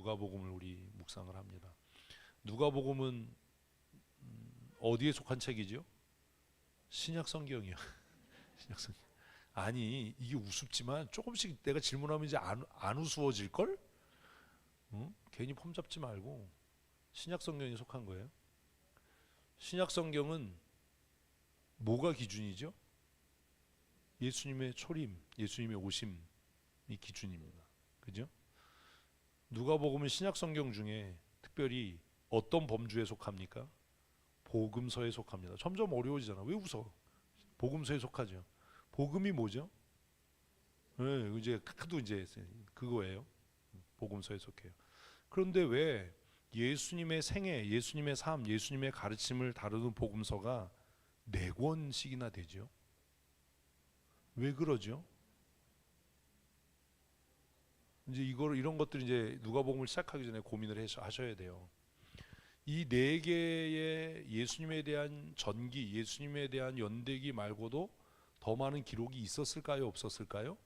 누가복음을 우리 묵상을 합니다. 누가복음은 어디에 속한 책이죠? 신약 성경이요. 신약 성경. 아니 이게 우습지만 조금씩 내가 질문하면 이제 안 우스워질 걸? 응? 괜히 폼 잡지 말고 신약 성경에 속한 거예요. 신약 성경은 뭐가 기준이죠? 예수님의 초림, 예수님의 오심이 기준입니다. 그죠? 누가복음은 신약 성경 중에 특별히 어떤 범주에 속합니까? 복음서에 속합니다. 점점 어려워지잖아. 왜 웃어? 복음서에 속하죠. 복음이 뭐죠? 네, 이제 크도 이제 그거예요. 복음서에 속해요. 그런데 왜 예수님의 생애, 예수님의 삶, 예수님의 가르침을 다루는 복음서가 4권씩이나 되죠? 왜 그러죠? 이제 이런 것들 이제 누가복음을 시작하기 전에 고민을 하셔야 돼요. 이 4개의 예수님에 대한 전기, 예수님에 대한 연대기 말고도 더 많은 기록이 있었을까요? 없었을까요?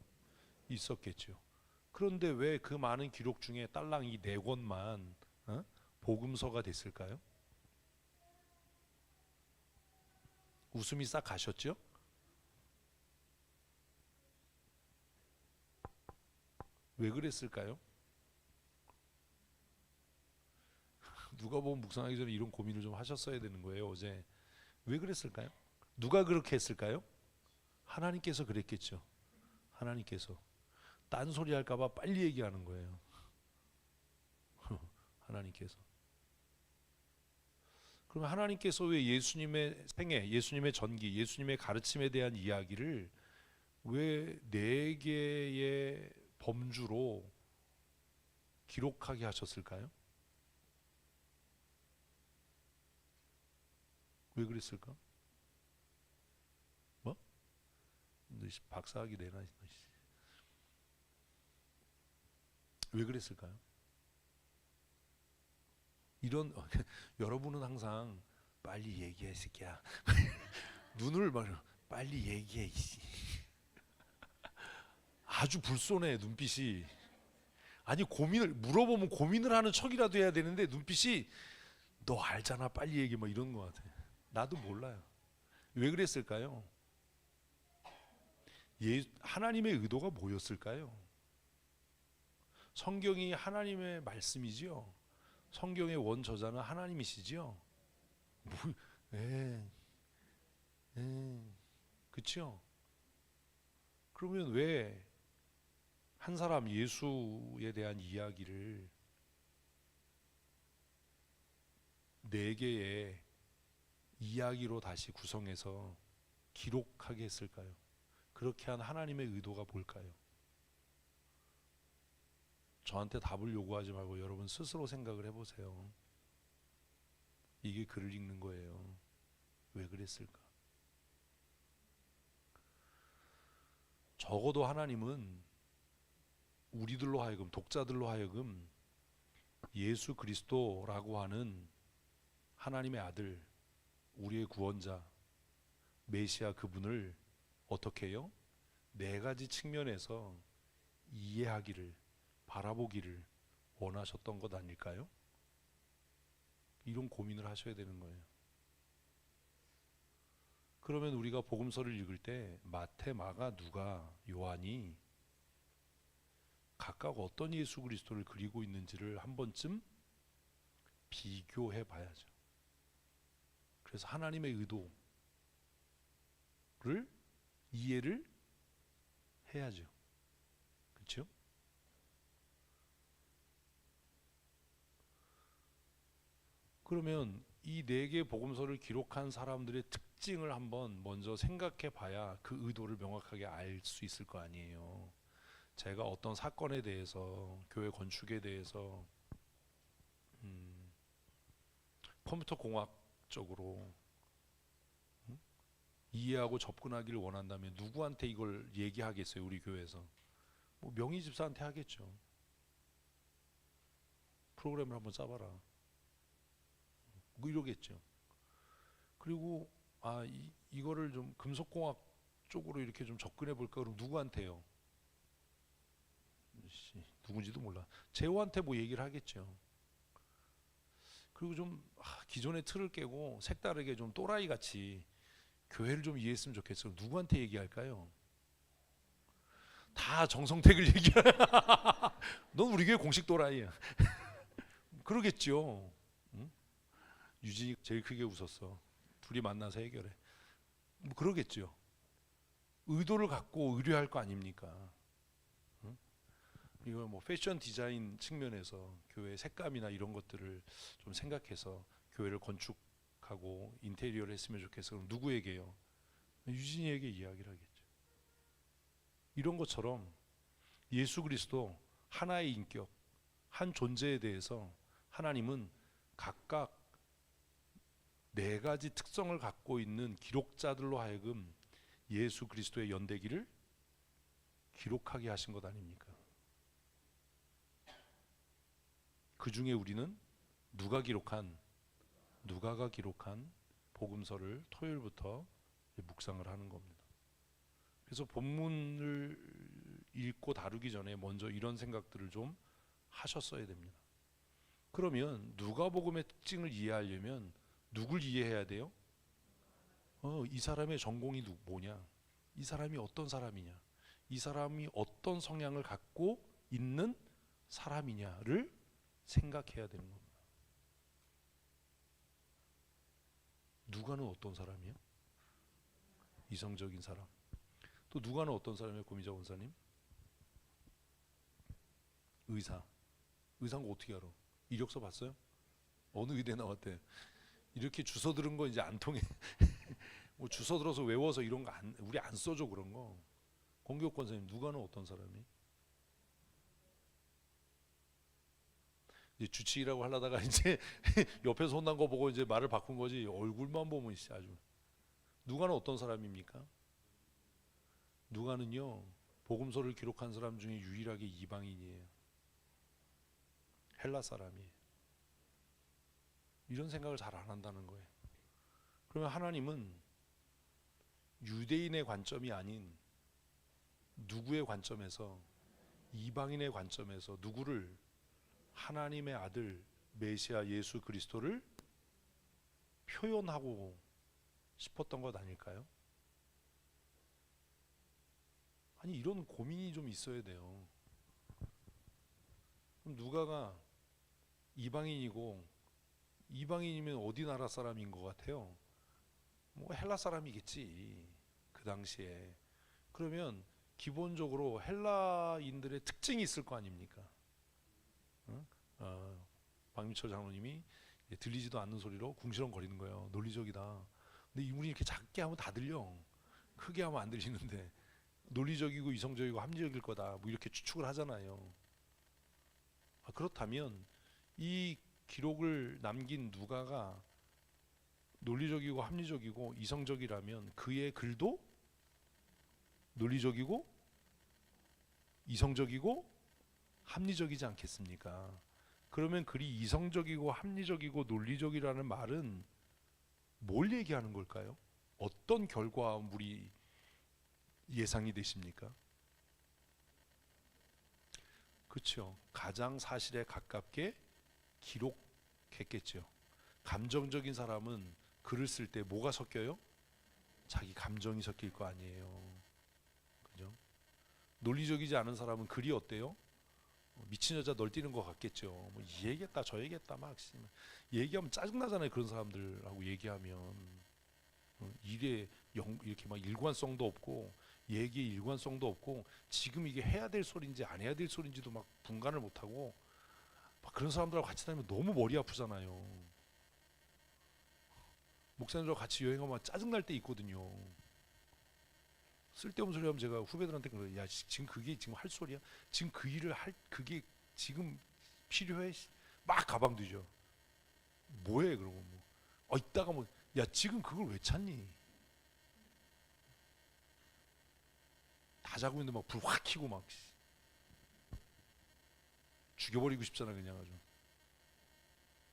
있었겠죠. 그런데 왜 그 많은 기록 중에 딸랑 이 4권만 복음서가 됐을까요? 웃음이 싹 가셨죠? 왜 그랬을까요? 누가복음 묵상하기 전에 이런 고민을 좀 하셨어야 되는 거예요. 어제 왜 그랬을까요? 누가 그렇게 했을까요? 하나님께서 그랬겠죠. 하나님께서 딴소리 할까봐 빨리 얘기하는 거예요. 하나님께서. 그럼 하나님께서 왜 예수님의 생애, 예수님의 전기, 예수님의 가르침에 대한 이야기를 왜 4개의 범주로 기록하게 하셨을까요? 왜 그랬을까? 뭐? 너 박사학위 내나? 왜 그랬을까요? 이런 여러분은 항상 빨리 얘기해 새끼야. 눈을 빨리 얘기해 이씨. 아주 불손해 눈빛이. 아니 고민을 물어보면 고민을 하는 척이라도 해야 되는데 눈빛이 너 알잖아 빨리 얘기해 뭐 이런 것 같아. 나도 몰라요. 왜 그랬을까요? 하나님의 의도가 뭐였을까요? 성경이 하나님의 말씀이지요. 성경의 원저자는 하나님이시지요. 뭐, 예, 그렇죠? 그러면 왜 한 사람 예수에 대한 이야기를 4개의 이야기로 다시 구성해서 기록하게 했을까요? 그렇게 한 하나님의 의도가 뭘까요? 저한테 답을 요구하지 말고 여러분 스스로 생각을 해보세요. 이게 글을 읽는 거예요. 왜 그랬을까? 적어도 하나님은 우리들로 하여금, 독자들로 하여금 예수 그리스도라고 하는 하나님의 아들, 우리의 구원자, 메시아 그분을 어떻게 해요? 4가지 측면에서 이해하기를, 바라보기를 원하셨던 것 아닐까요? 이런 고민을 하셔야 되는 거예요. 그러면 우리가 복음서를 읽을 때 마태, 마가, 누가, 요한이 각각 어떤 예수 그리스도를 그리고 있는지를 한 번쯤 비교해 봐야죠. 그래서 하나님의 의도를 이해를 해야죠. 그렇죠? 그러면 이 4개 복음서를 기록한 사람들의 특징을 한번 먼저 생각해 봐야 그 의도를 명확하게 알 수 있을 거 아니에요. 제가 어떤 사건에 대해서, 교회 건축에 대해서 컴퓨터 공학적으로 이해하고 접근하기를 원한다면 누구한테 이걸 얘기하겠어요? 우리 교회에서 뭐 명의 집사한테 하겠죠. 프로그램을 한번 짜봐라 뭐 이러겠죠. 그리고 이거를 좀 금속공학 쪽으로 이렇게 좀 접근해 볼까? 그럼 누구한테요? 누군지도 몰라. 제호한테 뭐 얘기를 하겠죠. 그리고 좀 기존의 틀을 깨고 색다르게 좀 또라이 같이 교회를 좀 이해했으면 좋겠어요. 누구한테 얘기할까요? 다 정성택을 얘기해. 넌 우리 교회 공식 또라이야. 그러겠죠. 응? 유진이 제일 크게 웃었어. 둘이 만나서 해결해. 뭐 그러겠죠. 의도를 갖고 의뢰할 거 아닙니까? 응? 이거 뭐 패션 디자인 측면에서 교회 색감이나 이런 것들을 좀 생각해서 교회를 건축하고 인테리어를 했으면 좋겠어. 그럼 누구에게요? 유진이에게 이야기를 하겠죠. 이런 것처럼 예수 그리스도 하나의 인격, 한 존재에 대해서 하나님은 각각 네 가지 특성을 갖고 있는 기록자들로 하여금 예수 그리스도의 연대기를 기록하게 하신 것 아닙니까? 그 중에 우리는 누가가 기록한 복음서를 토요일부터 묵상을 하는 겁니다. 그래서 본문을 읽고 다루기 전에 먼저 이런 생각들을 좀 하셨어야 됩니다. 그러면 누가복음의 특징을 이해하려면 누굴 이해해야 돼요? 이 사람의 전공이 뭐냐? 이 사람이 어떤 사람이냐? 이 사람이 어떤 성향을 갖고 있는 사람이냐를 생각해야 되는 겁니다. 누가는 어떤 사람이에요? 이성적인 사람. 또 누가는 어떤 사람이에요? 고미자 원사님? 의사. 의사인 거 어떻게 알아? 이력서 봤어요? 어느 의대 나왔대? 이렇게 주워 들은 거 이제 안 통해. 뭐 주워 들어서 외워서 이런 거 우리 안 써줘 그런 거. 공교육 권사님 누가는 어떤 사람이? 이제 주치의라고 하려다가 이제 옆에서 혼난 거 보고 이제 말을 바꾼 거지. 얼굴만 보면 아주. 누가는 어떤 사람입니까? 누가는요 복음서를 기록한 사람 중에 유일하게 이방인이에요. 헬라 사람이에요. 이런 생각을 잘 안 한다는 거예요. 그러면 하나님은 유대인의 관점이 아닌 누구의 관점에서, 이방인의 관점에서 누구를? 하나님의 아들 메시아 예수 그리스도를 표현하고 싶었던 것 아닐까요? 아니 이런 고민이 좀 있어야 돼요. 그럼 누가가 이방인이고, 이방인이면 어디 나라 사람인 것 같아요? 뭐 헬라 사람이겠지 그 당시에. 그러면 기본적으로 헬라인들의 특징이 있을 거 아닙니까? 응? 박미철 장로님이 들리지도 않는 소리로 궁시렁거리는 거예요. 논리적이다. 근데 이분이 이렇게 작게 하면 다 들려. 크게 하면 안 들리는데 논리적이고 이성적이고 합리적일 거다. 뭐 이렇게 추측을 하잖아요. 그렇다면 이 기록을 남긴 누가가 논리적이고 합리적이고 이성적이라면 그의 글도 논리적이고 이성적이고 합리적이지 않겠습니까? 그러면 글이 이성적이고 합리적이고 논리적이라는 말은 뭘 얘기하는 걸까요? 어떤 결과물이 예상이 되십니까? 그렇죠. 가장 사실에 가깝게 기록했겠죠. 감정적인 사람은 글을 쓸 때 뭐가 섞여요? 자기 감정이 섞일 거 아니에요. 그죠? 논리적이지 않은 사람은 글이 어때요? 미친 여자 널뛰는 것 같겠죠. 뭐 이 얘기했다 저 얘기했다 막 얘기하면 짜증나잖아요. 그런 사람들하고 얘기하면 일에 이렇게 막 일관성도 없고 얘기에 일관성도 없고 지금 이게 해야 될 소리인지 안 해야 될 소리인지도 막 분간을 못하고 막 그런 사람들하고 같이 다니면 너무 머리 아프잖아요. 목사님들하고 같이 여행하면 짜증날 때 있거든요. 쓸데없는 소리 하면 제가 후배들한테 그래요. 야 지금 그게 지금 할 소리야? 지금 그 일을 할 그게 지금 필요해? 막 가방 뒤져. 뭐해 그러고 뭐. 이따가 뭐 야 지금 그걸 왜 찾니? 다 자고 있는데 막 불 확 켜고 막 죽여버리고 싶잖아 그냥 아주.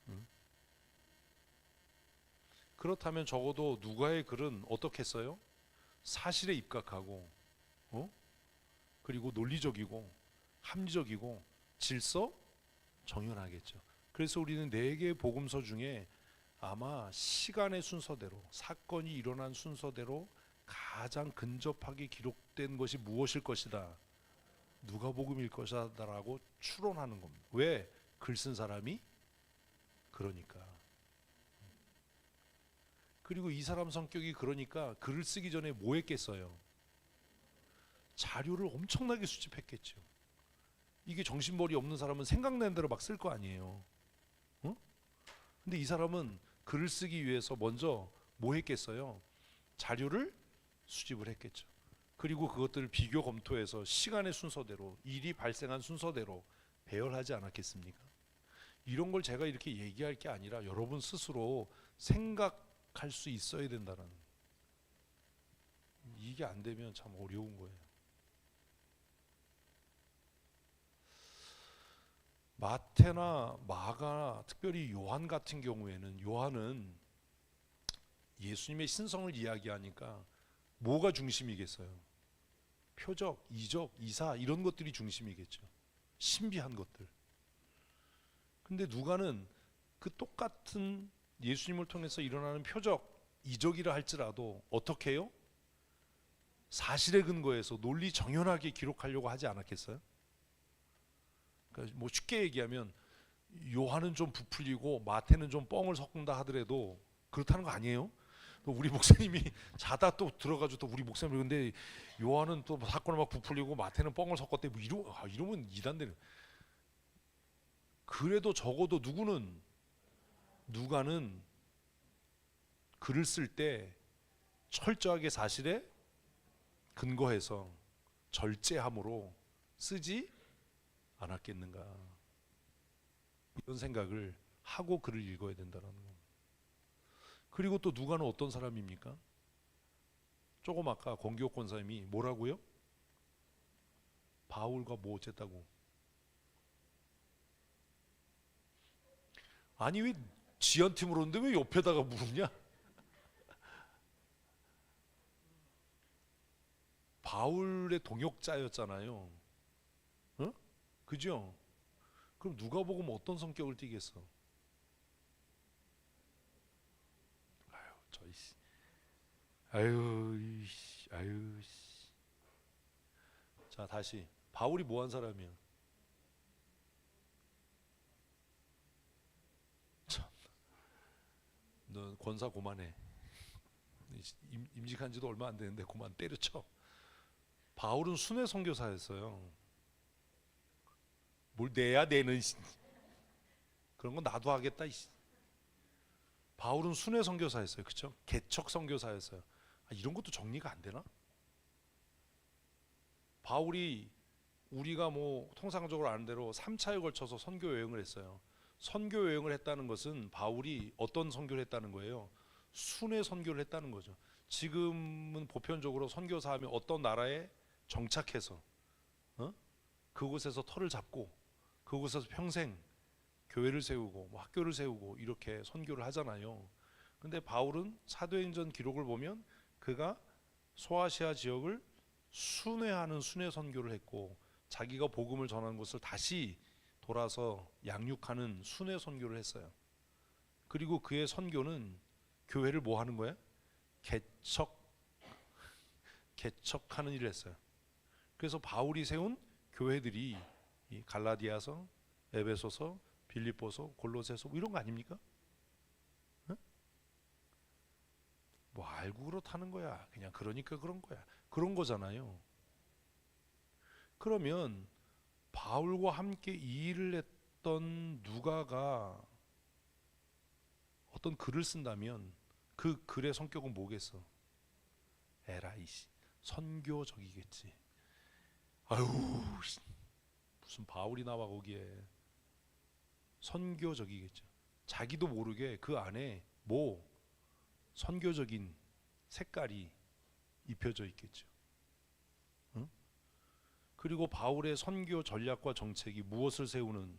응? 그렇다면 적어도 누가의 글은 어떻게 써요? 사실에 입각하고 그리고 논리적이고 합리적이고 질서 정연하겠죠. 그래서 우리는 네 개의 복음서 중에 아마 시간의 순서대로, 사건이 일어난 순서대로 가장 근접하게 기록된 것이 무엇일 것이다, 누가복음일 것이다라고 추론하는 겁니다. 왜? 글 쓴 사람이 그러니까. 그리고 이 사람 성격이 그러니까 글을 쓰기 전에 뭐 했겠어요? 자료를 엄청나게 수집했겠죠. 이게 정신머리 없는 사람은 생각나는 대로 막 쓸 거 아니에요. 어? 근데 이 사람은 글을 쓰기 위해서 먼저 뭐 했겠어요? 자료를 수집을 했겠죠. 그리고 그것들을 비교 검토해서 시간의 순서대로, 일이 발생한 순서대로 배열하지 않았겠습니까? 이런 걸 제가 이렇게 얘기할 게 아니라 여러분 스스로 생각할 수 있어야 된다는, 이게 안 되면 참 어려운 거예요. 마태나 마가, 특별히 요한 같은 경우에는, 요한은 예수님의 신성을 이야기하니까 뭐가 중심이겠어요? 표적, 이적, 이사 이런 것들이 중심이겠죠. 신비한 것들. 근데 누가는 그 똑같은 예수님을 통해서 일어나는 표적, 이적이라 할지라도 어떻게 해요? 사실에 근거해서 논리 정연하게 기록하려고 하지 않았겠어요? 그러니까 뭐 쉽게 얘기하면 요한은 좀 부풀리고 마태는 좀 뻥을 섞는다 하더라도 그렇다는 거 아니에요? 우리 목사님이 자다 또 들어가지고 또 우리 목사님, 근데 요한은 또 사건을 막 부풀리고 마태는 뻥을 섞었대, 뭐 이러면 이단되는. 그래도 적어도 누가는 글을 쓸 때 철저하게 사실에 근거해서 절제함으로 쓰지 않았겠는가, 이런 생각을 하고 글을 읽어야 된다는 겁니다. 그리고 또 누가는 어떤 사람입니까? 조금 아까 권기옥 권사님이 뭐라고요? 바울과 뭐 어쨌다고? 아니 왜 지한테 물었는데 왜 옆에다가 물었냐? 바울의 동역자였잖아요. 어? 그죠? 그럼 누가 보고 뭐 어떤 성격을 띠겠어? 아유. 자, 다시 바울이 뭐 한 사람이야? 참, 너 권사 그만해. 임직한 지도 얼마 안 되는데 그만 때려쳐. 바울은 순회 선교사였어요. 뭘 내야 내는, 그런 건 나도 하겠다. 바울은 순회 선교사였어요. 그렇죠? 개척 선교사였어요. 이런 것도 정리가 안 되나? 바울이 우리가 뭐 통상적으로 아는 대로 3차에 걸쳐서 선교 여행을 했어요. 선교 여행을 했다는 것은 바울이 어떤 선교를 했다는 거예요? 순회 선교를 했다는 거죠. 지금은 보편적으로 선교사 하면 어떤 나라에 정착해서 그곳에서 터를 잡고 그곳에서 평생 교회를 세우고 뭐 학교를 세우고 이렇게 선교를 하잖아요. 근데 바울은 사도행전 기록을 보면 그가 소아시아 지역을 순회하는 순회 선교를 했고, 자기가 복음을 전한 것을 다시 돌아서 양육하는 순회 선교를 했어요. 그리고 그의 선교는 교회를 뭐 하는 거야? 개척하는 일을 했어요. 그래서 바울이 세운 교회들이 이 갈라디아서, 에베소서, 빌립보서, 골로새서 이런 거 아닙니까? 응? 뭐 알고 그렇다는 거야. 그냥 그러니까 그런 거야. 그런 거잖아요. 그러면 바울과 함께 이 일을 했던 누가가 어떤 글을 쓴다면 그 글의 성격은 뭐겠어? 에라이 선교적이겠지. 아유 무슨 바울이 나와 거기에. 선교적이겠죠. 자기도 모르게 그 안에 뭐 선교적인 색깔이 입혀져 있겠죠. 응? 그리고 바울의 선교 전략과 정책이 무엇을 세우는,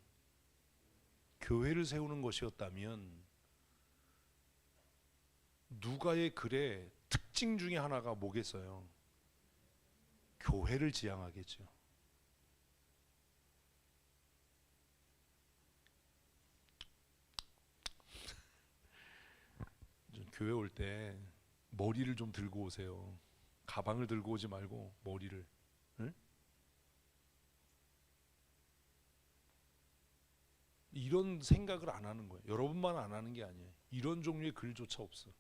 교회를 세우는 것이었다면 누가의 글의 특징 중에 하나가 뭐겠어요? 교회를 지향하겠죠. 교회 올 때 머리를 좀 들고 오세요. 가방을 들고 오지 말고 머리를. 응? 이런 생각을 안 하는 거예요. 여러분만 안 하는 게 아니에요. 이런 종류의 글조차 없어.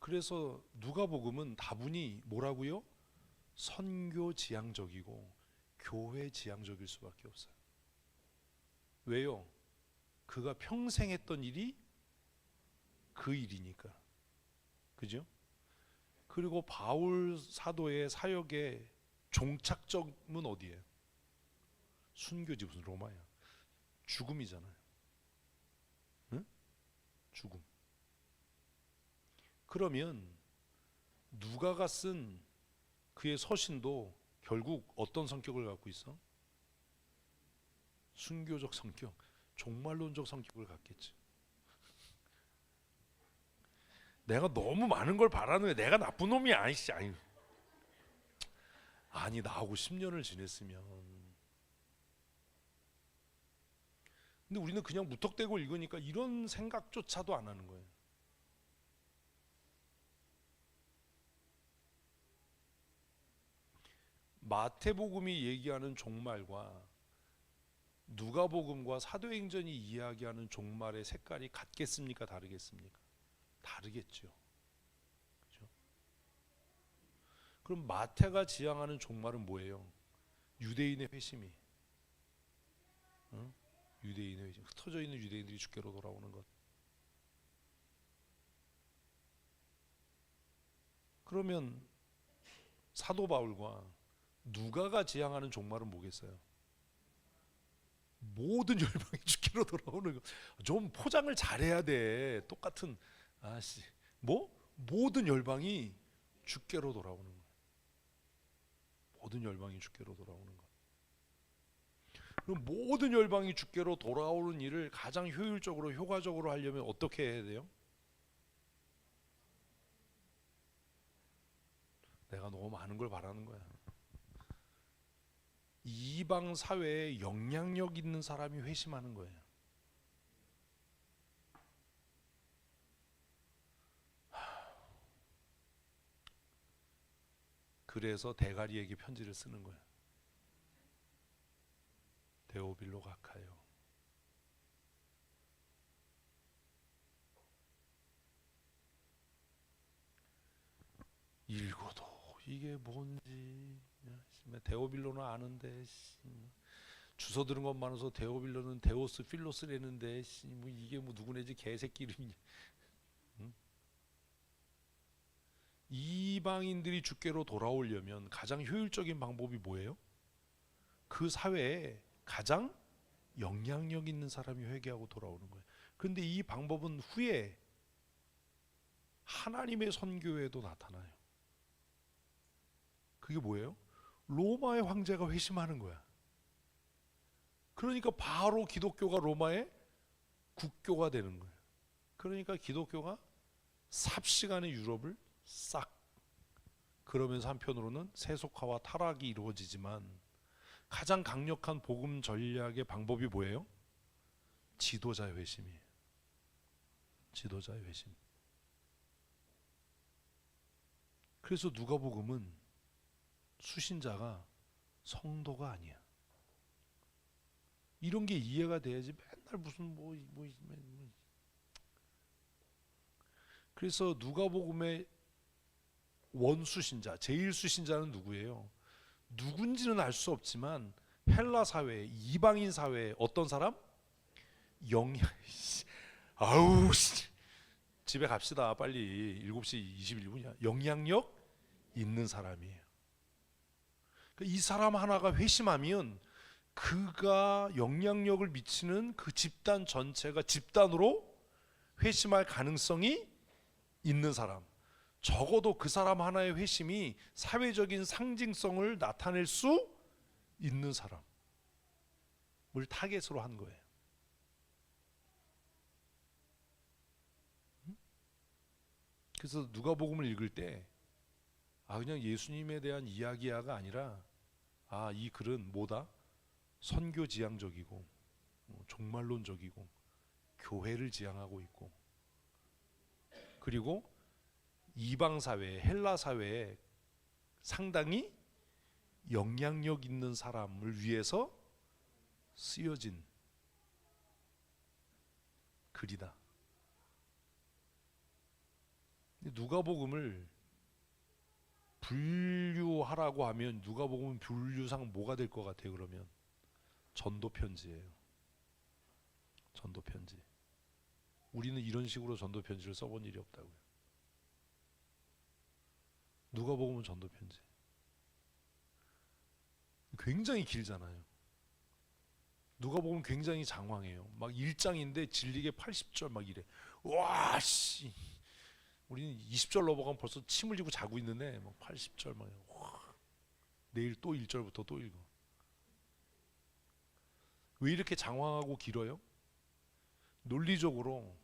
그래서 누가복음은 다분히 뭐라고요? 선교 지향적이고 교회 지향적일 수밖에 없어요. 왜요? 그가 평생 했던 일이 그 일이니까. 그죠? 그리고 바울 사도의 사역의 종착점은 어디예요? 순교지. 무슨 로마야. 죽음이잖아요. 응? 죽음. 그러면 누가가 쓴 그의 서신도 결국 어떤 성격을 갖고 있어? 순교적 성격, 종말론적 성격을 갖겠지. 내가 너무 많은 걸 바라는 거야. 내가 나쁜 놈이 아니지. 아니 나하고 10년을 지냈으면. 근데 우리는 그냥 무턱대고 읽으니까 이런 생각조차도 안 하는 거예요. 마태복음이 얘기하는 종말과 누가복음과 사도행전이 이야기하는 종말의 색깔이 같겠습니까? 다르겠습니까? 다르겠죠. 그렇죠? 그럼 마태가 지향하는 종말은 뭐예요? 유대인의 회심이. 응? 유대인의 회심. 흩어져 있는 유대인들이 주께로 돌아오는 것. 그러면 사도 바울과 누가가 지향하는 종말은 뭐겠어요? 모든 열방이 주께로 돌아오는 거. 좀 포장을 잘해야 돼. 똑같은 모든 열방이 주께로 돌아오는 거. 모든 열방이 주께로 돌아오는 거. 그럼 모든 열방이 주께로 돌아오는 일을 가장 효율적으로 효과적으로 하려면 어떻게 해야 돼요? 내가 너무 많은 걸 바라는 거야. 이방 사회에 영향력 있는 사람이 회심하는 거예요. 그래서 대가리에게 편지를 쓰는 거예요. 데오빌로 가카요. 읽어도 이게 뭔지. 데오빌로는 아는데 주워 들은 것 많아서 데오빌로는 데오스 필로스라는데 뭐 이게 뭐 누구네지 개새끼 이름이냐. 응? 이방인들이 주께로 돌아오려면 가장 효율적인 방법이 뭐예요? 그 사회에 가장 영향력 있는 사람이 회개하고 돌아오는 거예요. 그런데 이 방법은 후에 하나님의 선교에도 나타나요. 그게 뭐예요? 로마의 황제가 회심하는 거야. 그러니까 바로 기독교가 로마의 국교가 되는 거예요. 그러니까 기독교가 삽시간에 유럽을 싹. 그러면서 한편으로는 세속화와 타락이 이루어지지만 가장 강력한 복음 전략의 방법이 뭐예요? 지도자의 회심이에요. 지도자의 회심. 그래서 누가복음은 수신자가 성도가 아니야. 이런 게 이해가 돼야지 맨날 무슨 그래서 누가복음의 원수신자, 제일 수신자는 누구예요? 누군지는 알 수 없지만 헬라 사회, 이방인 사회에 어떤 사람? 아우 집에 갑시다. 빨리 7시 21분이야. 영향력 있는 사람이에요. 이 사람 하나가 회심하면 그가 영향력을 미치는 그 집단 전체가 집단으로 회심할 가능성이 있는 사람. 적어도 그 사람 하나의 회심이 사회적인 상징성을 나타낼 수 있는 사람을 타겟으로 한 거예요. 그래서 누가복음을 읽을 때 그냥 예수님에 대한 이야기야가 아니라 이 글은 뭐다? 선교 지향적이고 종말론적이고 교회를 지향하고 있고 그리고 이방 사회, 헬라 사회에 상당히 영향력 있는 사람을 위해서 쓰여진 글이다. 누가복음을 분류하라고 하면 누가복음은 분류상 뭐가 될 것 같아요? 그러면 전도편지예요. 전도편지. 우리는 이런 식으로 전도편지를 써본 일이 없다고요. 누가복음은 전도편지. 굉장히 길잖아요. 누가복음 굉장히 장황해요. 막 1장인데 진리게 80절 막 이래. 와 씨. 우리는 20절 넘어가면 벌써 침 흘리고 자고 있는데 막 80절 막 와. 내일 또 1절부터 또 읽어. 왜 이렇게 장황하고 길어요? 논리적으로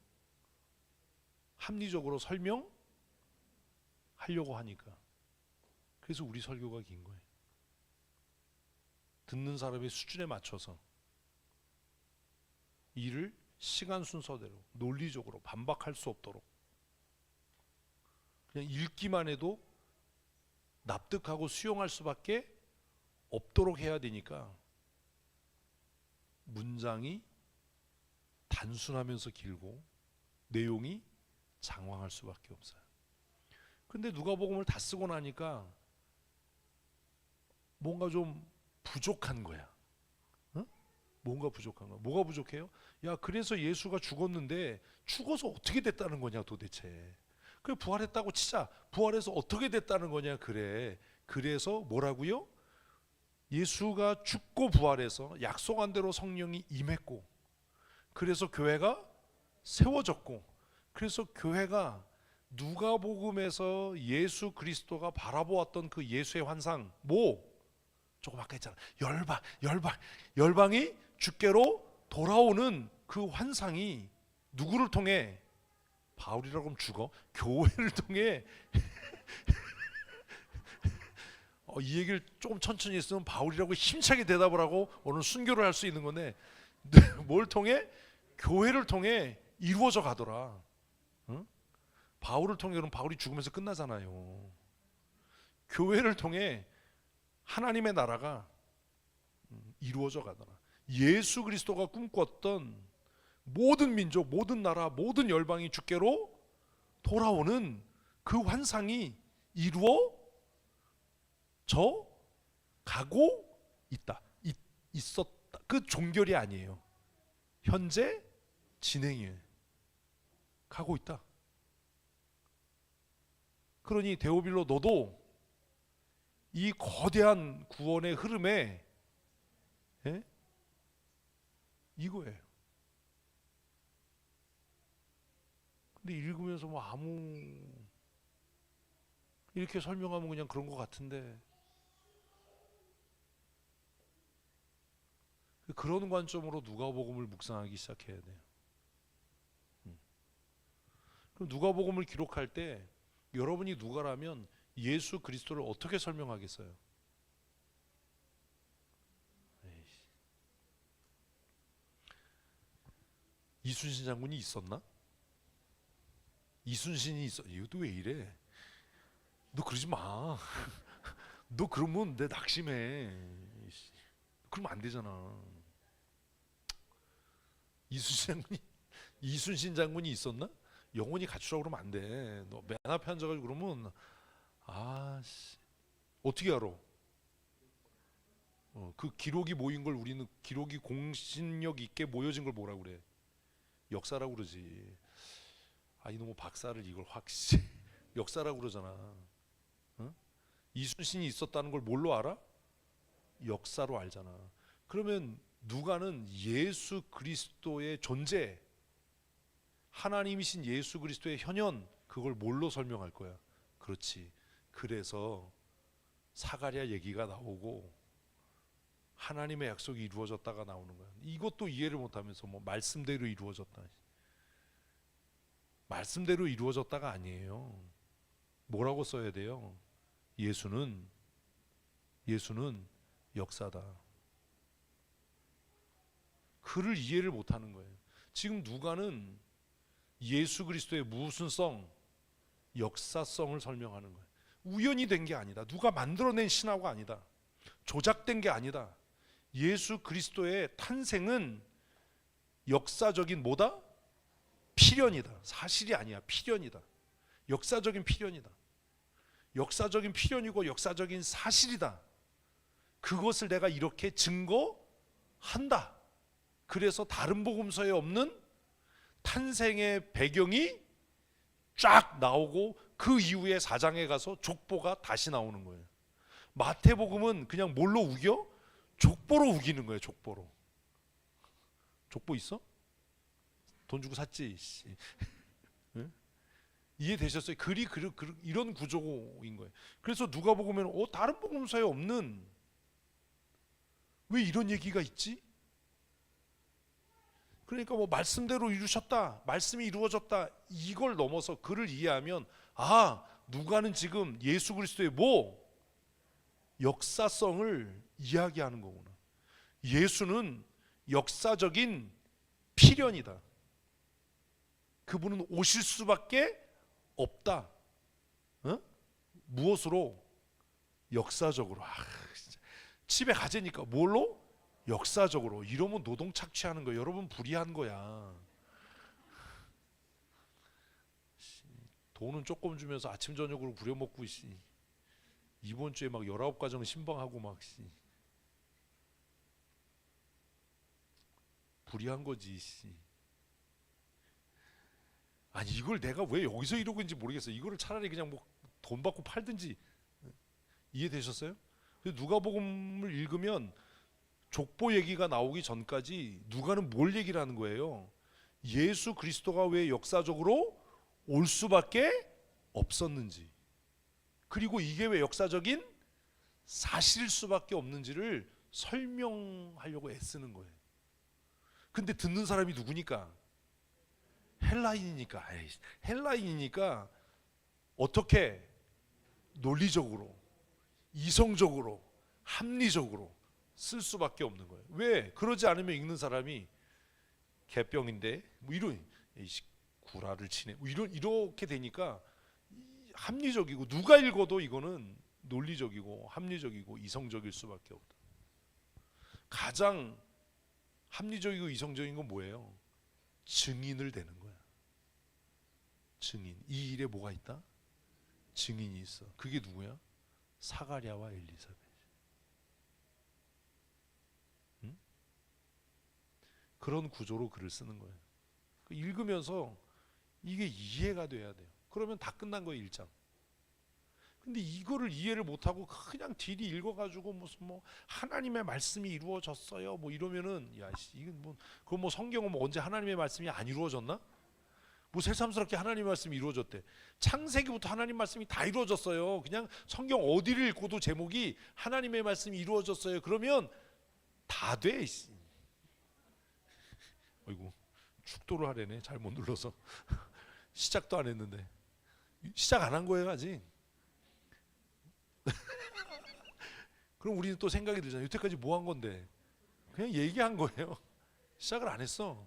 합리적으로 설명하려고 하니까. 그래서 우리 설교가 긴 거예요. 듣는 사람의 수준에 맞춰서 이를 시간 순서대로 논리적으로 반박할 수 없도록 그냥 읽기만 해도 납득하고 수용할 수밖에 없도록 해야 되니까 문장이 단순하면서 길고 내용이 장황할 수밖에 없어요. 근데 누가복음을 다 쓰고 나니까 뭔가 좀 부족한 거야. 어? 뭔가 부족한 거야. 뭐가 부족해요? 야, 그래서 예수가 죽었는데 죽어서 어떻게 됐다는 거냐 도대체. 그래 부활했다고 치자. 부활해서 어떻게 됐다는 거냐 그래. 그래서 뭐라고요? 예수가 죽고 부활해서 약속한 대로 성령이 임했고 그래서 교회가 세워졌고 그래서 교회가 누가복음에서 예수 그리스도가 바라보았던 그 예수의 환상 조금 아까 했잖아. 열방이 주께로 돌아오는 그 환상이 누구를 통해? 바울이라고 하면 죽어. 교회를 통해. 이 얘기를 조금 천천히 했으면 바울이라고 힘차게 대답을 하고 오늘 순교를 할 수 있는 건데 뭘 통해? 교회를 통해 이루어져 가더라. 응? 바울을 통해 그럼 바울이 죽으면서 끝나잖아요. 교회를 통해 하나님의 나라가 이루어져 가더라. 예수 그리스도가 꿈꿨던 모든 민족, 모든 나라, 모든 열방이 주께로 돌아오는 그 환상이 이루어져 가고 있다. 있었다. 그 종결이 아니에요. 현재 진행해 가고 있다. 그러니 데오빌로 너도 이 거대한 구원의 흐름에 이거예요. 근데 읽으면서 뭐 이렇게 설명하면 그냥 그런 것 같은데 그런 관점으로 누가복음을 묵상하기 시작해야 돼요. 그럼 누가복음을 기록할 때 여러분이 누가라면 예수 그리스도를 어떻게 설명하겠어요? 이순신 장군이 있었나? 이순신이 있어. 이것도 왜 이래? 너 그러지 마. 너 그러면 내 낙심해. 그러면 안 되잖아. 이순신 장군이 있었나? 영원히 갖추라고 그러면 안 돼. 너 맨 앞에 앉아가지고 그러면 어떻게 알아? 그 기록이 모인 걸 우리는 기록이 공신력 있게 모여진 걸 뭐라고 그래? 역사라고 그러지. 이놈의 박사를 이걸 역사라고 그러잖아. 이순신이 있었다는 걸 뭘로 알아? 역사로 알잖아. 그러면 누가는 예수 그리스도의 존재, 하나님이신 예수 그리스도의 현현, 그걸 뭘로 설명할 거야? 그렇지. 그래서 사가랴 얘기가 나오고 하나님의 약속이 이루어졌다가 나오는 거야. 이것도 이해를 못하면서 뭐 말씀대로 이루어졌다. 말씀대로 이루어졌다가 아니에요. 뭐라고 써야 돼요? 예수는 역사다. 그를 이해를 못하는 거예요. 지금 누가는 예수 그리스도의 무슨성, 역사성을 설명하는 거예요. 우연히 된 게 아니다. 누가 만들어낸 신화가 아니다. 조작된 게 아니다. 예수 그리스도의 탄생은 역사적인 뭐다? 필연이다. 사실이 아니야. 필연이다. 역사적인 필연이다. 역사적인 필연이고 역사적인 사실이다. 그것을 내가 이렇게 증거한다. 그래서 다른 복음서에 없는 탄생의 배경이 쫙 나오고 그 이후에 4장에 가서 족보가 다시 나오는 거예요. 마태복음은 그냥 뭘로 우겨? 족보로 우기는 거예요. 족보로. 족보 있어? 돈 주고 샀지. 응? 이해되셨어요? 이런 구조인 거예요. 그래서 누가복음에는 다른 복음서에 없는 왜 이런 얘기가 있지? 그러니까 뭐 말씀대로 이루셨다, 말씀이 이루어졌다, 이걸 넘어서 그를 이해하면 누가는 지금 예수 그리스도의 역사성을 이야기하는 거구나. 예수는 역사적인 필연이다. 그분은 오실 수밖에 없다. 무엇으로? 역사적으로. 집에 가재니까 뭘로? 역사적으로. 이러면 노동 착취하는 거야. 여러분 불의한 거야. 돈은 조금 주면서 아침 저녁으로 부려먹고 이번 주에 막 19가정 신방하고 막 불의한 거지. 아니 이걸 내가 왜 여기서 이러고 있는지 모르겠어. 이거를 차라리 그냥 뭐 돈 받고 팔든지. 이해되셨어요? 누가복음을 읽으면 족보 얘기가 나오기 전까지 누가는 뭘 얘기를 하는 거예요? 예수 그리스도가 왜 역사적으로 올 수밖에 없었는지, 그리고 이게 왜 역사적인 사실일 수밖에 없는지를 설명하려고 애쓰는 거예요. 근데 듣는 사람이 누구니까? 헬라인이니까. 헬라인이니까 어떻게 논리적으로, 이성적으로, 합리적으로 쓸 수밖에 없는 거예요. 왜? 그러지 않으면 읽는 사람이 개병인데 뭐 이런 구라를 치네 뭐 이렇게 되니까 합리적이고, 누가 읽어도 이거는 논리적이고 합리적이고 이성적일 수밖에 없다. 가장 합리적이고 이성적인 건 뭐예요? 증인을 대는 거야. 증인. 이 일에 뭐가 있다? 증인이 있어. 그게 누구야? 사가랴와 엘리사벳. 응? 그런 구조로 글을 쓰는 거예요. 읽으면서 이게 이해가 돼야 돼요. 그러면 다 끝난 거예요, 1장. 근데 이거를 이해를 못하고 그냥 딜이 읽어가지고 무슨 뭐 하나님의 말씀이 이루어졌어요 뭐 이러면은 이건 뭐 그건 뭐 성경은 뭐 언제 하나님의 말씀이 안 이루어졌나? 뭐 새삼스럽게 하나님의 말씀이 이루어졌대. 창세기부터 하나님 말씀이 다 이루어졌어요. 그냥 성경 어디를 읽고도 제목이 하나님의 말씀이 이루어졌어요. 그러면 다 돼. 어이구, 축도를 하려네. 잘못 눌러서. 시작도 안 했는데. 시작 안 한 거예요 아직. 그럼 우리는 또 생각이 들잖아요. 여태까지 뭐 한 건데? 그냥 얘기한 거예요. 시작을 안 했어.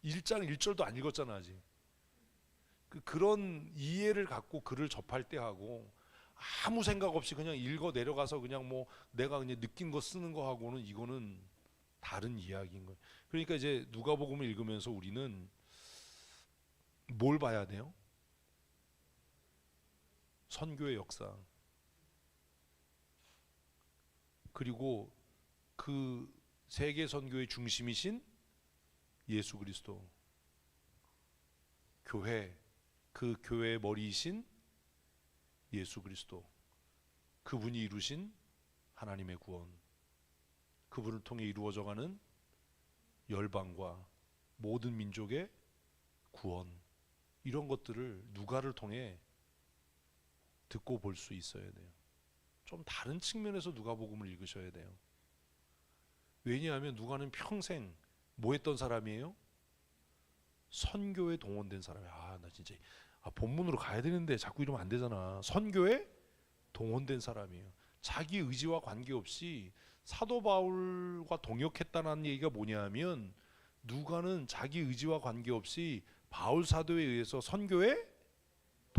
1장 1절도 안 읽었잖아 아직. 그런 이해를 갖고 글을 접할 때 하고 아무 생각 없이 그냥 읽어 내려가서 그냥 뭐 내가 그냥 느낀 거 쓰는 거 하고는 이거는 다른 이야기인 거예요. 그러니까 이제 누가복음을 읽으면서 우리는 뭘 봐야 돼요? 선교의 역사. 그리고 그 세계 선교의 중심이신 예수 그리스도, 교회, 그 교회의 머리이신 예수 그리스도, 그분이 이루신 하나님의 구원, 그분을 통해 이루어져가는 열방과 모든 민족의 구원, 이런 것들을 누가를 통해 듣고 볼 수 있어야 돼요. 좀 다른 측면에서 누가복음을 읽으셔야 돼요. 왜냐하면 누가는 평생 뭐 했던 사람이에요? 선교에 동원된 사람이야. 나 진짜 본문으로 가야 되는데 자꾸 이러면 안 되잖아. 선교에 동원된 사람이에요. 자기 의지와 관계없이 사도 바울과 동역했다는 얘기가 뭐냐면 누가는 자기 의지와 관계없이 바울 사도에 의해서 선교에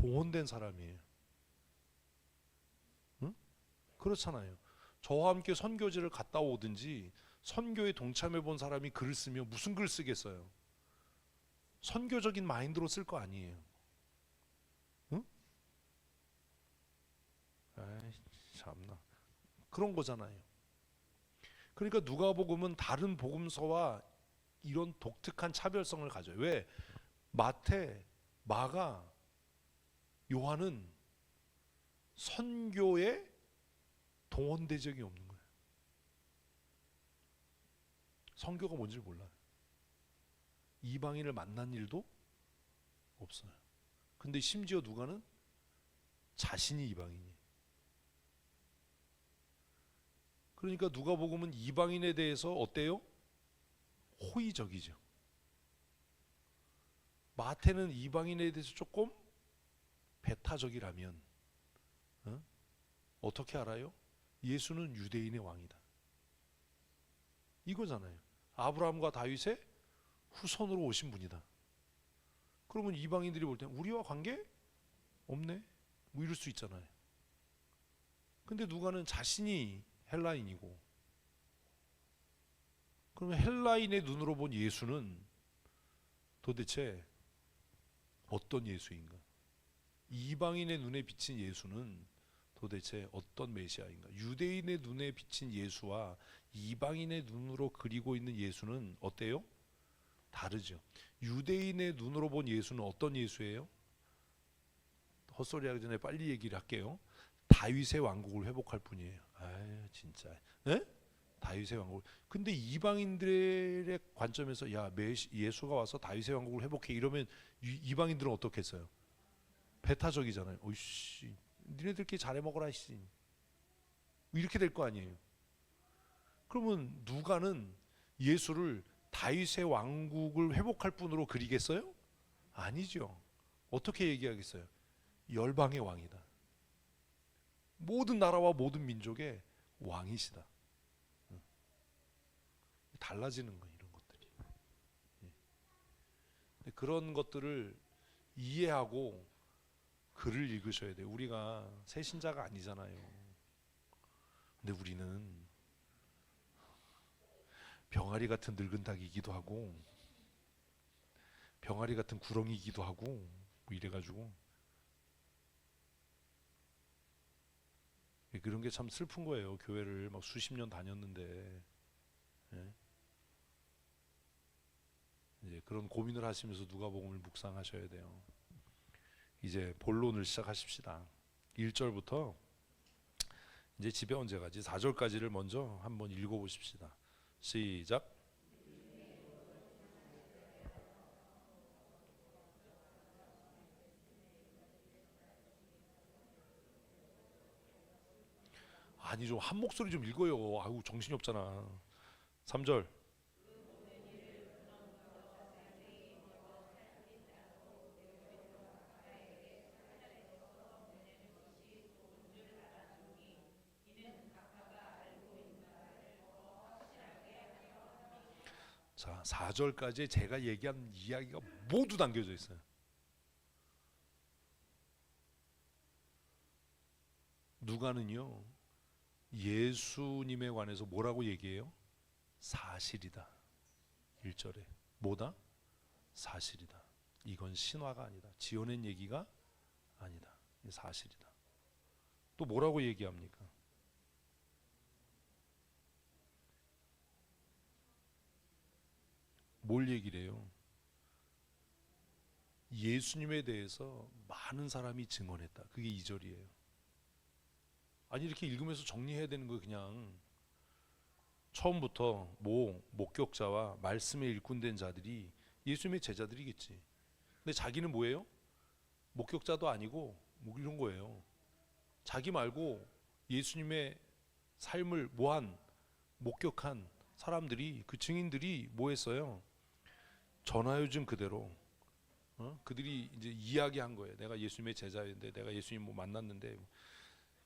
동원된 사람이에요. 응? 그렇잖아요. 저와 함께 선교지를 갔다 오든지 선교에 동참해 본 사람이 글을 쓰면 무슨 글 쓰겠어요? 선교적인 마인드로 쓸 거 아니에요. 응? 아이, 참나. 그런 거잖아요. 그러니까 누가복음은 다른 복음서와 이런 독특한 차별성을 가져요. 왜? 마태, 마가, 요한은 선교에 동원된 적이 없는 거예요. 선교가 뭔지를 몰라요. 이방인을 만난 일도 없어요. 근데 심지어 누가는 자신이 이방인이에요. 그러니까 누가복음은 이방인에 대해서 어때요? 호의적이죠. 마태는 이방인에 대해서 조금 배타적이라면 어떻게 알아요? 예수는 유대인의 왕이다. 이거잖아요. 아브라함과 다윗의 후손으로 오신 분이다. 그러면 이방인들이 볼 때 우리와 관계 없네? 뭐 이럴 수 있잖아요. 근데 누가는 자신이 헬라인이고, 그러면 헬라인의 눈으로 본 예수는 도대체 어떤 예수인가? 이방인의 눈에 비친 예수는 도대체 어떤 메시아인가? 유대인의 눈에 비친 예수와 이방인의 눈으로 그리고 있는 예수는 어때요? 다르죠. 유대인의 눈으로 본 예수는 어떤 예수예요? 헛소리 하기 전에 빨리 얘기를 할게요. 다윗의 왕국을 회복할 뿐이에요. 아, 진짜. 에? 다윗의 왕국. 근데 이방인들의 관점에서 야, 예수가 와서 다윗의 왕국을 회복해 이러면 이방인들은 어떻겠어요? 배타적이잖아요. 어이씨, 니네들끼리 잘해 먹어라 씨. 이렇게 될 거 아니에요. 그러면 누가는 예수를 다윗의 왕국을 회복할 뿐으로 그리겠어요? 아니죠. 어떻게 얘기하겠어요? 열방의 왕이다. 모든 나라와 모든 민족의 왕이시다. 달라지는 거예요, 이런 것들이. 근데 그런 것들을 이해하고 글을 읽으셔야 돼요. 우리가 새신자가 아니잖아요. 근데 우리는 병아리 같은 늙은 닭이기도 하고 병아리 같은 구렁이기도 하고 뭐 이래가지고 그런 게 참 슬픈 거예요. 교회를 막 수십 년 다녔는데 이제 그런 고민을 하시면서 누가복음을 묵상하셔야 돼요. 이제 본론을 시작하십시다. 1절부터 이제 집에 언제 가지? 4절까지를 먼저 한번 읽어보십시다. 시작. 아니 좀 한 목소리 좀 읽어요. 아유 정신이 없잖아. 3절. 자, 4절까지 제가 얘기한 이야기가 모두 담겨져 있어요. 누가는요 예수님에 관해서 뭐라고 얘기해요? 사실이다. 1절에 뭐다? 사실이다. 이건 신화가 아니다. 지어낸 얘기가 아니다. 사실이다. 또 뭐라고 얘기합니까? 뭘 얘기를 해요? 예수님에 대해서 많은 사람이 증언했다. 그게 2절이에요. 아니 이렇게 읽으면서 정리해야 되는 거예요. 그냥 처음부터 목격자와 말씀에 일꾼된 자들이 예수님의 제자들이겠지. 근데 자기는 뭐예요? 목격자도 아니고 뭐 이런 거예요. 자기 말고 예수님의 삶을 목격한 사람들이, 그 증인들이 뭐 했어요? 전화요즘 그대로 그들이 이제 이야기한 거예요. 내가 예수님의 제자인데 내가 예수님 뭐 만났는데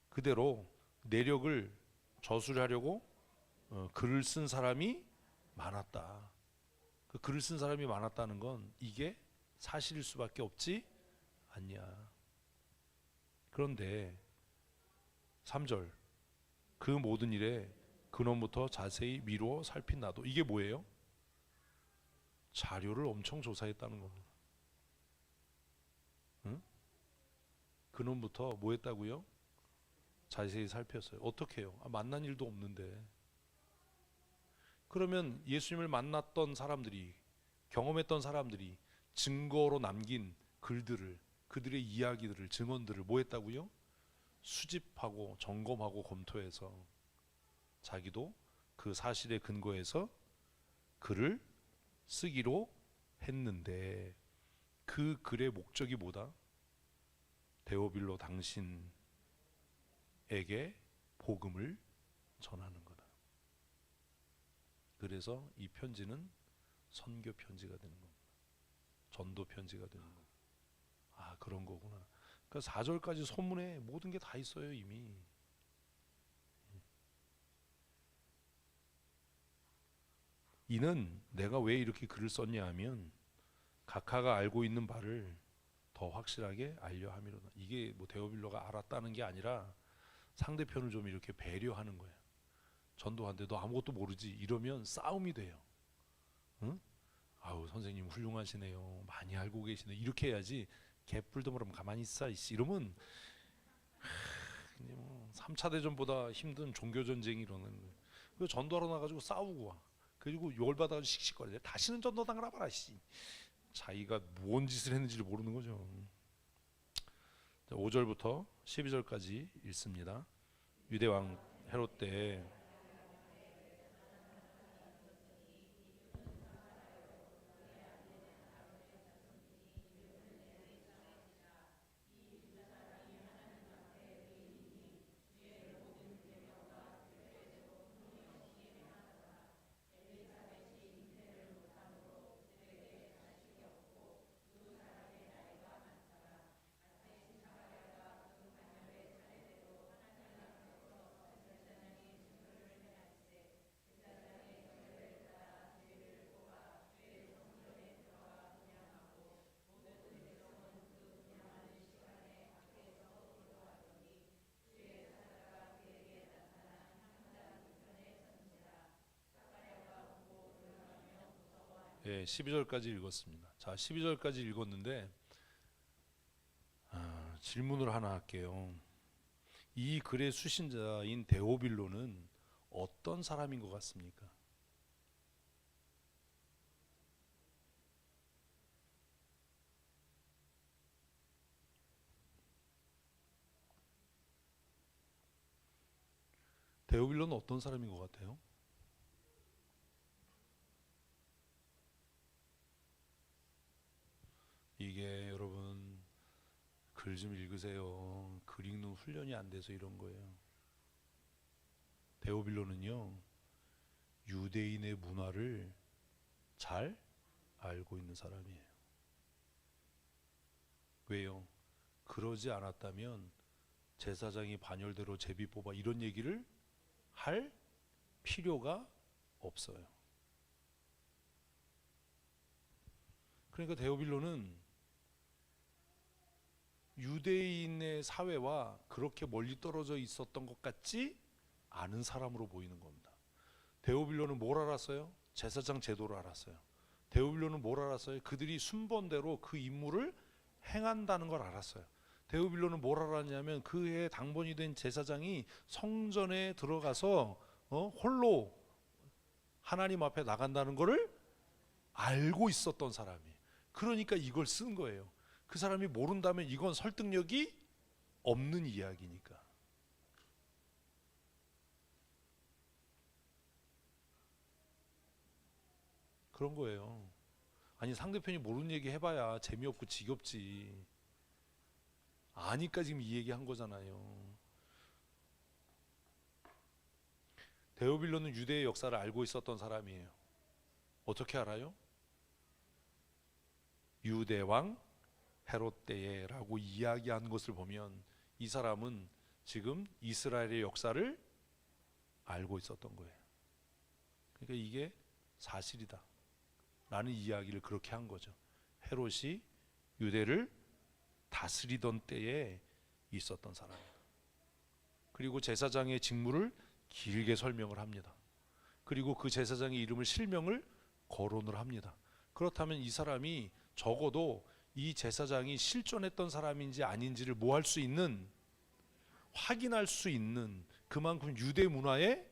그대로 내력을 저술하려고 글을 쓴 사람이 많았다. 그 글을 쓴 사람이 많았다는 건 이게 사실일 수밖에 없지 않냐. 그런데 3절 그 모든 일에 근원부터 자세히 미루어 살핀 나도. 이게 뭐예요? 자료를 엄청 조사했다는 겁니다. 응? 근원부터 뭐 했다고요? 자세히 살폈어요. 어떻게 해요? 만난 일도 없는데. 그러면 예수님을 만났던 사람들이, 경험했던 사람들이 증거로 남긴 글들을, 그들의 이야기들을, 증언들을 뭐 했다고요? 수집하고 점검하고 검토해서 자기도 그 사실에 근거해서 글을 쓰기로 했는데, 그 글의 목적이 뭐다? 데오빌로 당신에게 복음을 전하는 거다. 그래서 이 편지는 선교 편지가 되는 겁니다. 전도 편지가 되는 겁니다. 아, 그런 거구나. 그러니까 4절까지 소문에 모든 게 다 있어요, 이미. 이는 내가 왜 이렇게 글을 썼냐 하면 각하가 알고 있는 바를 더 확실하게 알려 함이로다. 이게 뭐 데오빌로가 알았다는 게 아니라 상대편을 좀 이렇게 배려하는 거예요. 전도하는데 너 아무것도 모르지 이러면 싸움이 돼요. 응? 아우 선생님 훌륭하시네요. 많이 알고 계시네. 이렇게 해야지. 개뿔도 모르면 가만히 있어 이씨 이러면 뭐 3차 대전보다 힘든 종교 전쟁이 일어나는 거예요. 그 전도하러 나가지고 싸우고 와. 그리고 열받아가지고 씩씩거려. 다시는 전도당을 하봐라 씨. 자기가 뭔 짓을 했는지를 모르는 거죠. 5절부터 12절까지 읽습니다. 유대왕 헤롯 때 예, 12절까지 읽었습니다. 자, 12절까지 읽었는데 질문을 하나 할게요. 이 글의 수신자인 데오빌로는 어떤 사람인 것 같습니까? 데오빌로는 어떤 사람인 것 같아요? 이게 여러분 글 좀 읽으세요. 글 읽는 훈련이 안 돼서 이런 거예요. 데오빌로는요 유대인의 문화를 잘 알고 있는 사람이에요. 왜요? 그러지 않았다면 제사장이 반열대로 제비 뽑아 이런 얘기를 할 필요가 없어요. 그러니까 데오빌로는 유대인의 사회와 그렇게 멀리 떨어져 있었던 것 같지 않은 사람으로 보이는 겁니다. 데오빌로는 뭘 알았어요? 제사장 제도를 알았어요. 데오빌로는 뭘 알았어요? 그들이 순번대로 그 임무를 행한다는 걸 알았어요. 데오빌로는 뭘 알았냐면 그해 당번이 된 제사장이 성전에 들어가서 홀로 하나님 앞에 나간다는 것을 알고 있었던 사람이에요. 그러니까 이걸 쓴 거예요. 그 사람이 모른다면 이건 설득력이 없는 이야기니까. 그런 거예요. 아니 상대편이 모르는 얘기 해봐야 재미없고 지겹지. 아니까 지금 이 얘기 한 거잖아요. 데오빌로는 유대의 역사를 알고 있었던 사람이에요. 어떻게 알아요? 유대왕 헤롯 때에라고 이야기한 것을 보면 이 사람은 지금 이스라엘의 역사를 알고 있었던 거예요. 그러니까 이게 사실이다 라는 이야기를 그렇게 한 거죠. 헤롯이 유대를 다스리던 때에 있었던 사람입니다. 그리고 제사장의 직무를 길게 설명을 합니다. 그리고 그 제사장의 이름을 실명을 거론을 합니다. 그렇다면 이 사람이 적어도 이 제사장이 실존했던 사람인지 아닌지를 뭐 할 수 있는, 확인할 수 있는 그만큼 유대 문화에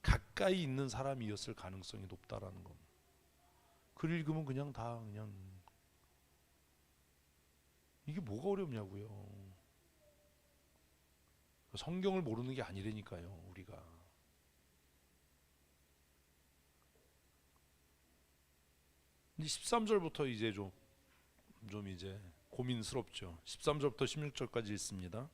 가까이 있는 사람이었을 가능성이 높다라는 겁니다. 글 읽으면 그냥 이게 뭐가 어렵냐고요. 성경을 모르는 게 아니라니까요, 우리가. 근데 13절부터 이제 좀 이제 고민스럽죠. 13절부터 16절까지 읽습니다.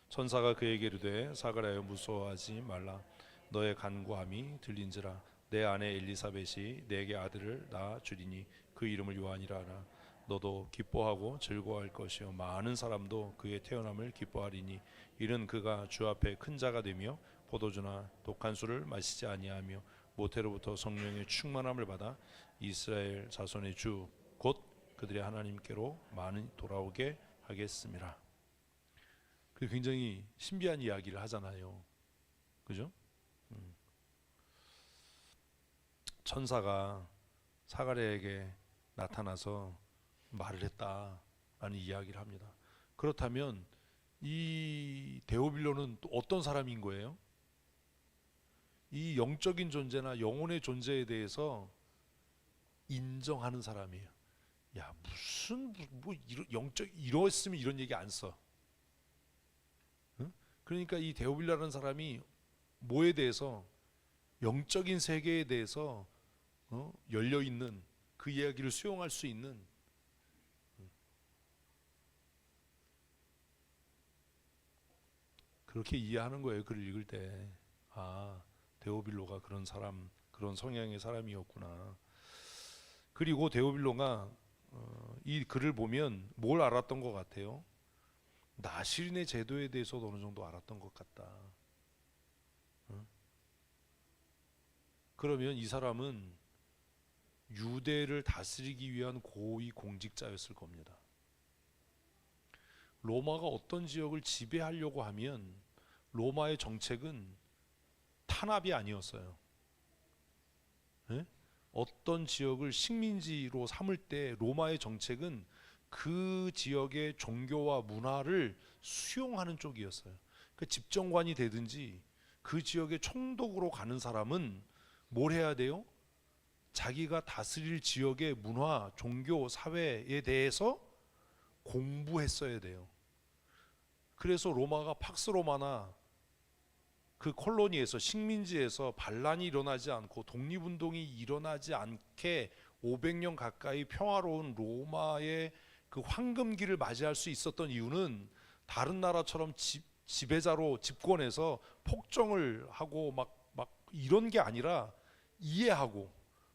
천사가 그에게 이르되 사가랴여 무서워하지 말라. 너의 간구함이 들린지라. 내 아내 엘리사벳이 내게 아들을 낳아 주리니 그 이름을 요한이라 하라. 너도 기뻐하고 즐거워할 것이요 많은 사람도 그의 태어남을 기뻐하리니 이는 그가 주 앞에 큰 자가 되며 포도주나 독한 술을 마시지 아니하며 모태로부터 성령의 충만함을 받아 이스라엘 자손의 주 곧 그들의 하나님께로 많이 돌아오게 하겠습니다. 그 굉장히 신비한 이야기를 하잖아요. 그죠? 천사가 사가랴에게 나타나서 말을 했다라는 이야기를 합니다. 그렇다면 이 데오빌로는 또 어떤 사람인 거예요? 이 영적인 존재나 영혼의 존재에 대해서 인정하는 사람이에요. 야, 무슨 뭐 영적 이랬으면 이런 얘기 안 써. 응? 그러니까 이 데오빌라라는 사람이 뭐에 대해서, 영적인 세계에 대해서 열려 있는, 그 이야기를 수용할 수 있는, 그렇게 이해하는 거예요. 글을 읽을 때. 아, 데오빌로가 그런 사람, 그런 성향의 사람이었구나. 그리고 데오빌로가 이 글을 보면 뭘 알았던 것 같아요? 나시린의 제도에 대해서도 어느 정도 알았던 것 같다. 그러면 이 사람은 유대를 다스리기 위한 고위 공직자였을 겁니다. 로마가 어떤 지역을 지배하려고 하면 로마의 정책은 탄압이 아니었어요. 네? 어떤 지역을 식민지로 삼을 때 로마의 정책은 그 지역의 종교와 문화를 수용하는 쪽이었어요. 그 집정관이 되든지 그 지역의 총독으로 가는 사람은 뭘 해야 돼요? 자기가 다스릴 지역의 문화, 종교, 사회에 대해서 공부했어야 돼요. 그래서 로마가 팍스 로마나 그 콜로니에서, 식민지에서 반란이 일어나지 않고 독립운동이 일어나지 않게 500년 가까이 평화로운 로마의 그 황금기를 맞이할 수 있었던 이유는 다른 나라처럼 지배자로 집권해서 폭정을 하고 막 이런 게 아니라 이해하고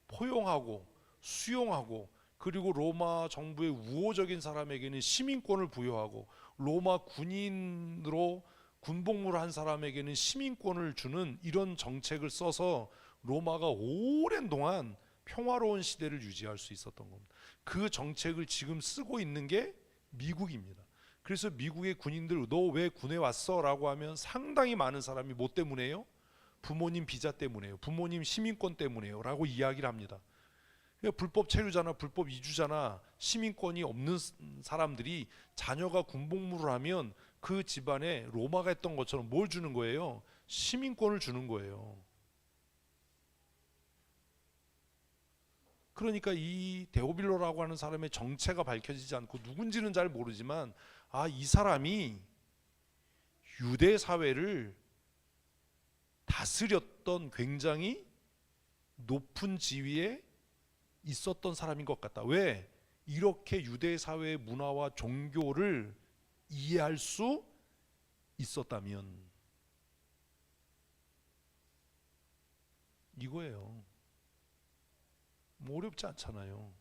포용하고 수용하고, 그리고 로마 정부의 우호적인 사람에게는 시민권을 부여하고 로마 군인으로 군복무를 한 사람에게는 시민권을 주는 이런 정책을 써서 로마가 오랜 동안 평화로운 시대를 유지할 수 있었던 겁니다. 그 정책을 지금 쓰고 있는 게 미국입니다. 그래서 미국의 군인들, 너 왜 군에 왔어? 라고 하면 상당히 많은 사람이 뭐 때문에요? 부모님 비자 때문에요. 부모님 시민권 때문에요. 라고 이야기를 합니다. 불법 체류자나 불법 이주자나 시민권이 없는 사람들이 자녀가 군복무를 하면 그 집안에 로마가 했던 것처럼 뭘 주는 거예요? 시민권을 주는 거예요. 그러니까 이 데오빌로라고 하는 사람의 정체가 밝혀지지 않고 누군지는 잘 모르지만, 이 사람이 유대 사회를 다스렸던 굉장히 높은 지위에 있었던 사람인 것 같다. 왜? 이렇게 유대 사회의 문화와 종교를 이해할 수 있었다면, 이거예요. 뭐 어렵지 않잖아요.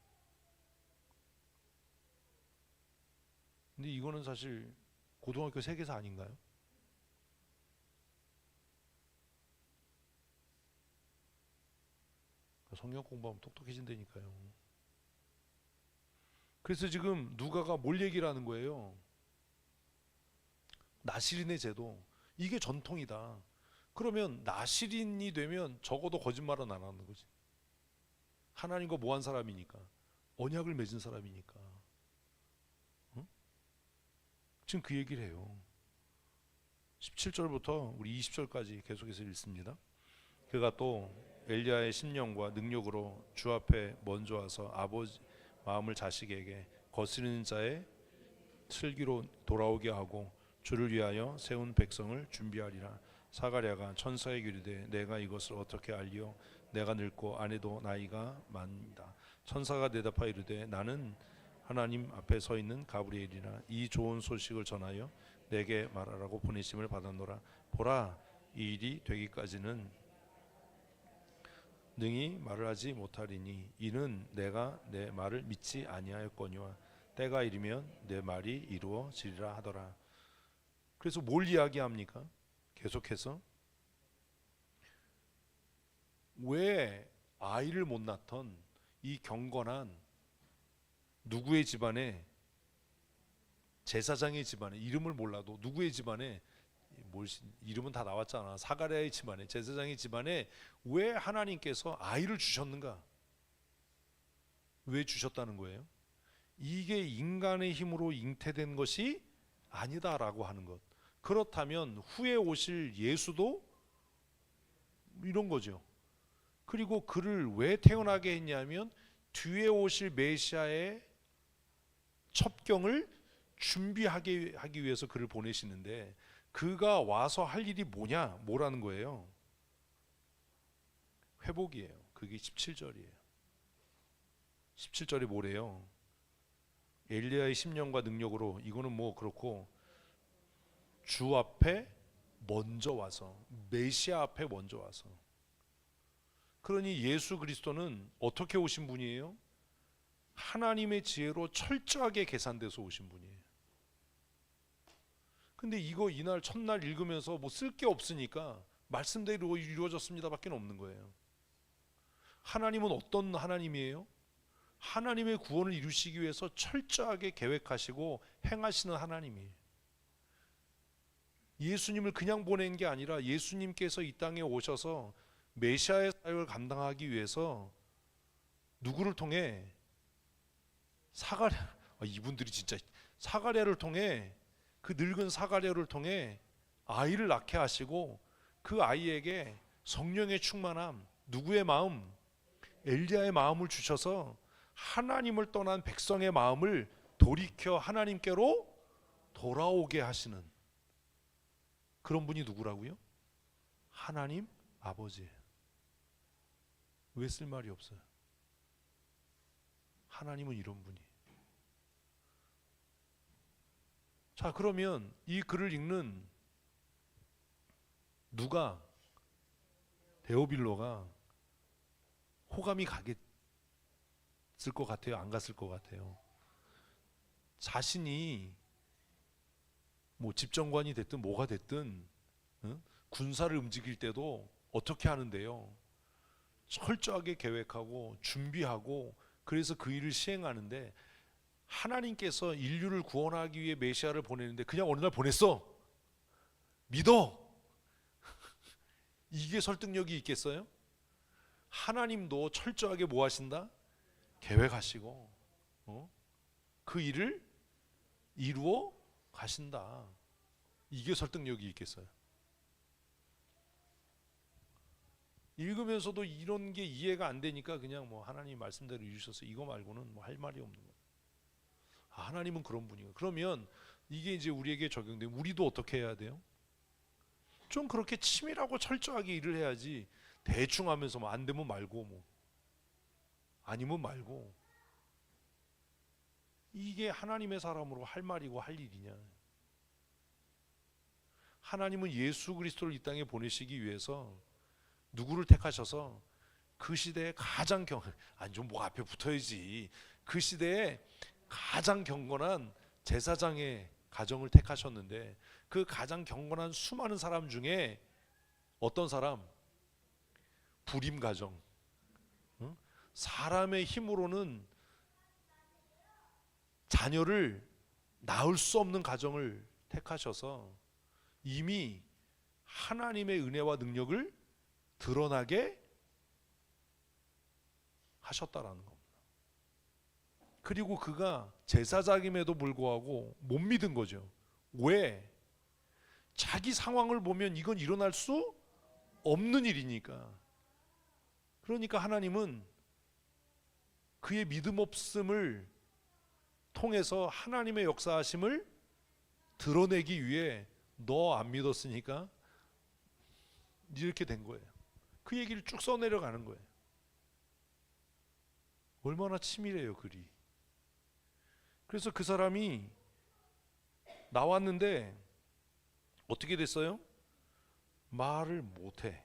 근데 이거는 사실 고등학교 세계사 아닌가요? 성경 공부하면 똑똑해진다니까요. 그래서 지금 누가가 뭘 얘기를 하는 거예요? 나시린의 제도, 이게 전통이다. 그러면 나시린이 되면 적어도 거짓말은 안 하는 거지. 하나님과 모한 사람이니까, 언약을 맺은 사람이니까. 응? 지금 그 얘기를 해요. 17절부터 우리 20절까지 계속해서 읽습니다. 그가 또 엘리야의 심령과 능력으로 주 앞에 먼저 와서 아버지 마음을 자식에게 거스르는 자의 슬기로 돌아오게 하고 주를 위하여 세운 백성을 준비하리라. 사가랴가 천사에게 이르되 내가 이것을 어떻게 알리오? 내가 늙고 아내도 나이가 많다. 천사가 대답하여 이르되 나는 하나님 앞에 서 있는 가브리엘이라. 이 좋은 소식을 전하여 내게 말하라고 보내심을 받았노라. 보라, 이 일이 되기까지는 능히 말을 하지 못하리니 이는 내가 내 말을 믿지 아니하였거니와 때가 이르면 내 말이 이루어지리라 하더라. 그래서 뭘 이야기합니까? 계속해서 왜 아이를 못 낳던 이 경건한 누구의 집안에, 제사장의 집안에, 이름을 몰라도 누구의 집안에, 이름은 다 나왔잖아. 사가랴의 집안에, 제사장의 집안에 왜 하나님께서 아이를 주셨는가? 왜 주셨다는 거예요? 이게 인간의 힘으로 잉태된 것이 아니다라고 하는 것. 그렇다면 후에 오실 예수도 이런 거죠. 그리고 그를 왜 태어나게 했냐면 뒤에 오실 메시아의 첩경을 준비하기 위해서 그를 보내시는데, 그가 와서 할 일이 뭐라는 거예요? 회복이에요. 그게 17절이에요. 17절이 뭐래요? 엘리야의 심령과 능력으로, 이거는 뭐 그렇고, 주 앞에 먼저 와서, 메시아 앞에 먼저 와서. 그러니 예수 그리스도는 어떻게 오신 분이에요? 하나님의 지혜로 철저하게 계산돼서 오신 분이에요. 근데 이거 이날 첫날 읽으면서 뭐 쓸 게 없으니까 말씀대로 이루어졌습니다 밖에 없는 거예요. 하나님은 어떤 하나님이에요? 하나님의 구원을 이루시기 위해서 철저하게 계획하시고 행하시는 하나님이에요. 예수님을 그냥 보낸 게 아니라 예수님께서 이 땅에 오셔서 메시아의 사역을 감당하기 위해서 누구를 통해? 사가랴, 이분들이 진짜 사가랴를 통해, 그 늙은 사가랴를 통해 아이를 낳게 하시고 그 아이에게 성령의 충만함, 누구의 마음? 엘리야의 마음을 주셔서 하나님을 떠난 백성의 마음을 돌이켜 하나님께로 돌아오게 하시는 그런 분이 누구라고요? 하나님 아버지예요. 왜 쓸 말이 없어요? 하나님은 이런 분이. 자, 그러면 이 글을 읽는 누가, 데오빌로가 호감이 가겠을 것 같아요? 안 갔을 것 같아요? 자신이 뭐 집정관이 됐든 뭐가 됐든 군사를 움직일 때도 어떻게 하는데요? 철저하게 계획하고 준비하고, 그래서 그 일을 시행하는데, 하나님께서 인류를 구원하기 위해 메시아를 보내는데 그냥 어느 날 보냈어. 믿어. 이게 설득력이 있겠어요? 하나님도 철저하게 뭐 하신다? 계획하시고 그 일을 이루어 가신다. 이게 설득력이 있겠어요? 읽으면서도 이런 게 이해가 안 되니까 그냥 뭐 하나님 말씀대로 이루셔서 이거 말고는 뭐 할 말이 없는 거예요. 하나님은 그런 분이에요. 그러면 이게 이제 우리에게 적용되면 우리도 어떻게 해야 돼요? 좀 그렇게 치밀하고 철저하게 일을 해야지, 대충 하면서 뭐 안 되면 말고, 뭐 아니면 말고, 이게 하나님의 사람으로 할 말이고 할 일이냐? 하나님은 예수 그리스도를 이 땅에 보내시기 위해서 누구를 택하셔서 그 시대에 가장 좀 뭐 앞에 붙어야지, 그 시대에 가장 경건한 제사장의 가정을 택하셨는데, 그 가장 경건한 수많은 사람 중에 어떤 사람? 불임 가정, 사람의 힘으로는 자녀를 낳을 수 없는 가정을 택하셔서 이미 하나님의 은혜와 능력을 드러나게 하셨다라는 겁니다. 그리고 그가 제사장임에도 불구하고 못 믿은 거죠. 왜? 자기 상황을 보면 이건 일어날 수 없는 일이니까. 그러니까 하나님은 그의 믿음 없음을 통해서 하나님의 역사하심을 드러내기 위해 너 안 믿었으니까 이렇게 된 거예요. 그 얘기를 쭉 써내려가는 거예요. 얼마나 치밀해요, 글이. 그래서 그 사람이 나왔는데 어떻게 됐어요? 말을 못해.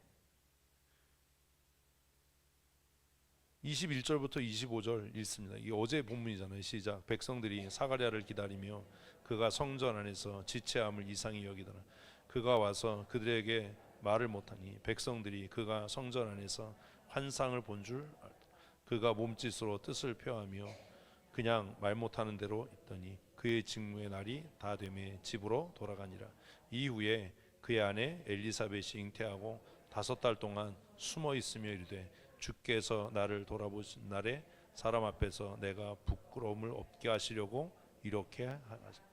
21절부터 25절 읽습니다. 이게 어제 본문이잖아요. 시작. 백성들이 사가랴를 기다리며 그가 성전 안에서 지체함을 이상히 여기더라. 그가 와서 그들에게 말을 못하니 백성들이 그가 성전 안에서 환상을 본 줄 알다. 그가 몸짓으로 뜻을 표하며 그냥 말 못하는 대로 있더니 그의 직무의 날이 다 되매 집으로 돌아가니라. 이후에 그의 아내 엘리사벳이 잉태하고 5달 동안 숨어 있으며 이르되 주께서 나를 돌아보신 날에 사람 앞에서 내가 부끄러움을 없게 하시려고 이렇게 하셨다.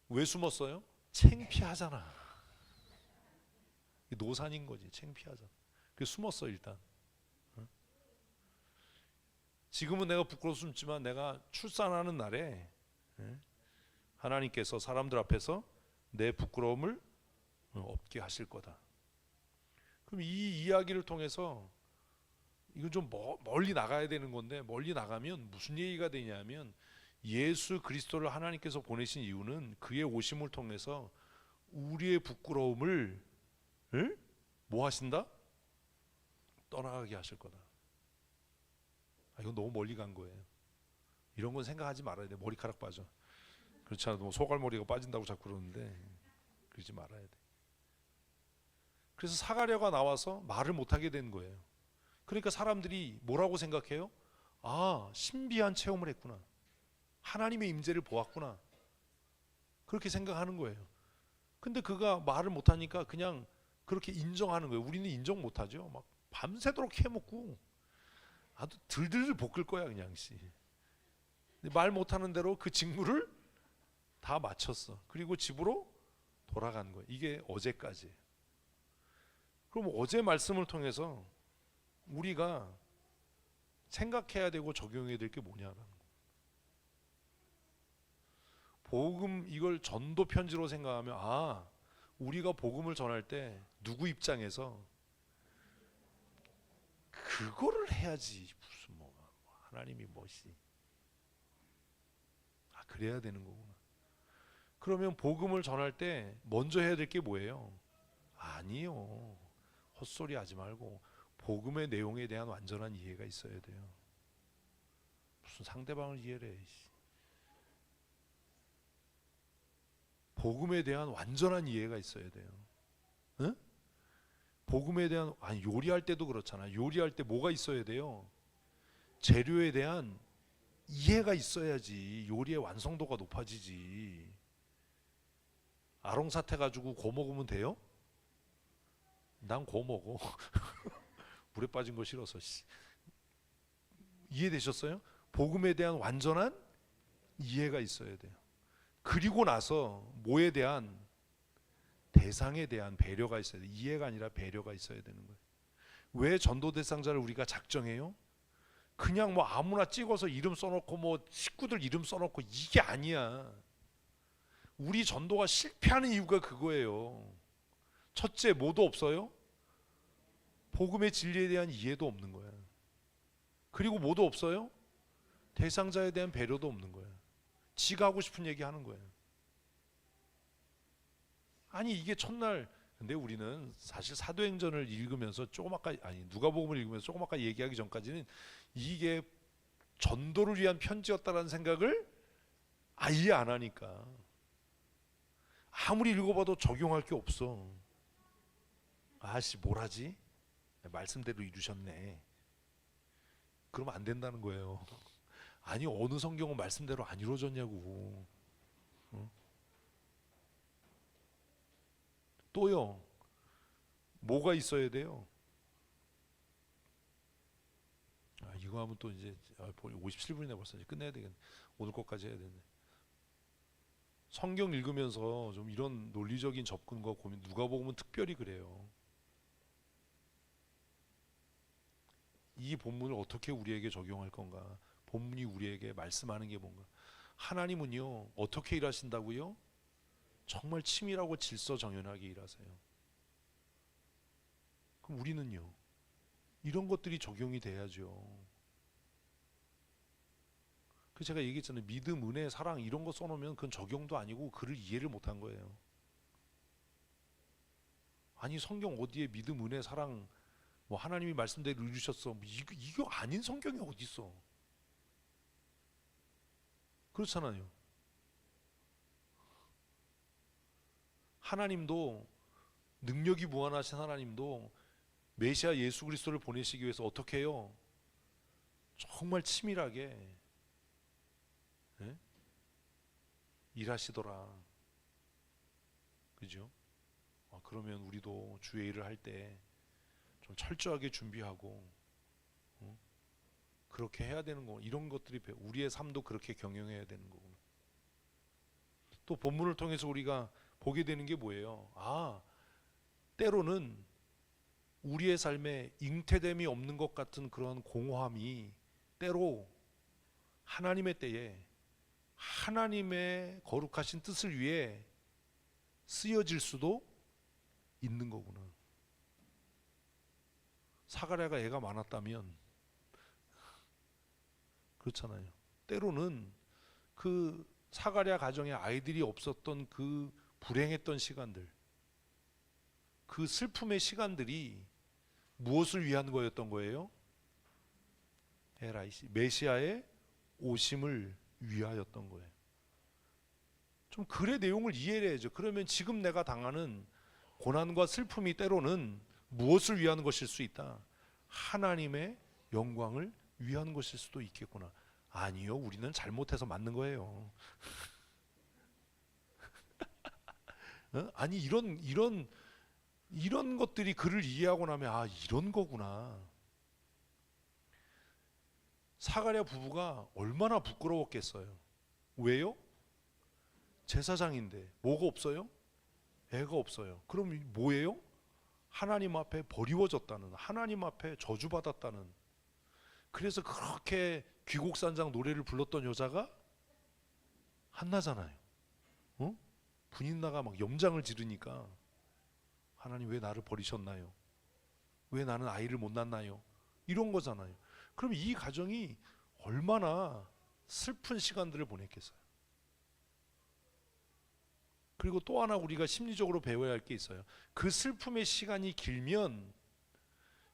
왜 숨었어요? 창피하잖아. 노산인 거지. 창피하잖아. 그래서 숨었어 일단. 지금은 내가 부끄러워 숨지만 내가 출산하는 날에 하나님께서 사람들 앞에서 내 부끄러움을 없게 하실 거다. 그럼 이 이야기를 통해서 이건 좀 멀리 나가야 되는 건데, 멀리 나가면 무슨 얘기가 되냐면 예수 그리스도를 하나님께서 보내신 이유는 그의 오심을 통해서 우리의 부끄러움을 뭐 하신다? 떠나가게 하실 거다. 이건 너무 멀리 간 거예요. 이런 건 생각하지 말아야 돼. 머리카락 빠져. 그렇지 않아도 뭐 소갈머리가 빠진다고 자꾸 그러는데 그러지 말아야 돼. 그래서 사가랴가 나와서 말을 못하게 된 거예요. 그러니까 사람들이 뭐라고 생각해요? 아, 신비한 체험을 했구나. 하나님의 임재를 보았구나. 그렇게 생각하는 거예요. 근데 그가 말을 못하니까 그냥 그렇게 인정하는 거예요. 우리는 인정 못하죠. 막 밤새도록 해먹고 아주 들들 볶을 거야 그냥 씨. 말 못하는 대로 그 직무를 다 마쳤어. 그리고 집으로 돌아간 거예요. 이게 어제까지예요. 그럼 어제 말씀을 통해서 우리가 생각해야 되고 적용해야 될 게 뭐냐라는 거예요. 복음, 이걸 전도 편지로 생각하면 우리가 복음을 전할 때 누구 입장에서 그거를 해야지 무슨 하나님이 뭐시 그래야 되는 거구나. 그러면 복음을 전할 때 먼저 해야 될 게 뭐예요? 아니요. 헛소리 하지 말고 복음의 내용에 대한 완전한 이해가 있어야 돼요. 무슨 상대방을 이해를 해. 복음에 대한 완전한 이해가 있어야 돼요. 응? 복음에 대한, 요리할 때도 그렇잖아. 요리할 때 뭐가 있어야 돼요? 재료에 대한 이해가 있어야지 요리의 완성도가 높아지지. 아롱사태 가지고 고 먹으면 돼요? 난 고 먹어. 물에 빠진 거 싫어서. 이해되셨어요? 복음에 대한 완전한 이해가 있어야 돼요. 그리고 나서 뭐에 대한, 대상에 대한 배려가 있어야 돼요. 이해가 아니라 배려가 있어야 되는 거예요. 왜 전도 대상자를 우리가 작정해요? 그냥 뭐 아무나 찍어서 이름 써놓고 뭐 식구들 이름 써놓고 이게 아니야. 우리 전도가 실패하는 이유가 그거예요. 첫째, 뭐도 없어요? 복음의 진리에 대한 이해도 없는 거야. 그리고 뭐도 없어요? 대상자에 대한 배려도 없는 거야. 지가 하고 싶은 얘기 하는 거예요. 아니 이게 첫날, 근데 우리는 사실 사도행전을 읽으면서 누가복음을 읽으면서 조금 아까 얘기하기 전까지는 이게 전도를 위한 편지였다라는 생각을 아예 안 하니까 아무리 읽어봐도 적용할 게 없어. 뭘 하지? 말씀대로 이루셨네. 그러면 안 된다는 거예요. 아니 어느 성경은 말씀대로 안 이루어졌냐고. 또요. 뭐가 있어야 돼요? 이거 하면 또 이제 57분이나 벌써 이제 끝내야 되겠네. 오늘 것까지 해야 되네. 성경 읽으면서 좀 이런 논리적인 접근과 고민, 누가복음은 특별히 그래요. 이 본문을 어떻게 우리에게 적용할 건가? 본문이 우리에게 말씀하는 게 뭔가? 하나님은요, 어떻게 일하신다고요? 정말 치밀하고 질서정연하게 일하세요. 그럼 우리는요, 이런 것들이 적용이 돼야죠. 그 제가 얘기했잖아요. 믿음, 은혜, 사랑 이런 거 써놓으면 그건 적용도 아니고 그를 이해를 못한 거예요. 아니 성경 어디에 믿음, 은혜, 사랑 뭐 하나님이 말씀대로 이루셨어. 뭐 이거 아닌 성경이 어디 있어? 그렇잖아요. 하나님도 능력이 무한하신 하나님도 메시아 예수 그리스도를 보내시기 위해서 어떻게 해요? 정말 치밀하게 예? 일하시더라. 그죠? 그러면 우리도 주의 일을 할 때 좀 철저하게 준비하고 그렇게 해야 되는 거. 이런 것들이 우리의 삶도 그렇게 경영해야 되는 거구나. 또 본문을 통해서 우리가 보게 되는 게 뭐예요? 때로는 우리의 삶에 잉태됨이 없는 것 같은 그런 공허함이 때로 하나님의 때에 하나님의 거룩하신 뜻을 위해 쓰여질 수도 있는 거구나. 사가랴가 애가 많았다면 그렇잖아요. 때로는 그 사가랴 가정에 아이들이 없었던 그 불행했던 시간들, 그 슬픔의 시간들이 무엇을 위한 거였던 거예요? 메시아의 오심을 위하였던 거예요. 좀 글의 내용을 이해를 해야죠. 그러면 지금 내가 당하는 고난과 슬픔이 때로는 무엇을 위한 것일 수 있다? 하나님의 영광을 위한 것일 수도 있겠구나. 아니요, 우리는 잘못해서 맞는 거예요. 아니 이런 것들이 글을 이해하고 나면 이런 거구나. 사가랴 부부가 얼마나 부끄러웠겠어요. 왜요? 제사장인데 뭐가 없어요? 애가 없어요. 그럼 뭐예요? 하나님 앞에 버리워졌다는, 하나님 앞에 저주받았다는. 그래서 그렇게 귀곡산장 노래를 불렀던 여자가 한나잖아요. 분인나가 막 염장을 지르니까 하나님 왜 나를 버리셨나요? 왜 나는 아이를 못 낳나요? 이런 거잖아요. 그럼 이 가정이 얼마나 슬픈 시간들을 보냈겠어요. 그리고 또 하나 우리가 심리적으로 배워야 할 게 있어요. 그 슬픔의 시간이 길면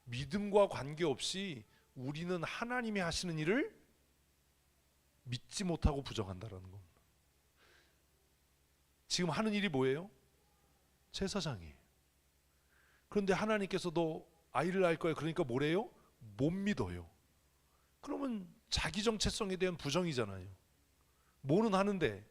믿음과 관계없이 우리는 하나님이 하시는 일을 믿지 못하고 부정한다라는 겁니다. 지금 하는 일이 뭐예요? 제사장이에요. 그런데 하나님께서 너 아이를 낳을 거야. 그러니까 뭐래요? 못 믿어요. 그러면 자기 정체성에 대한 부정이잖아요. 뭐는 하는데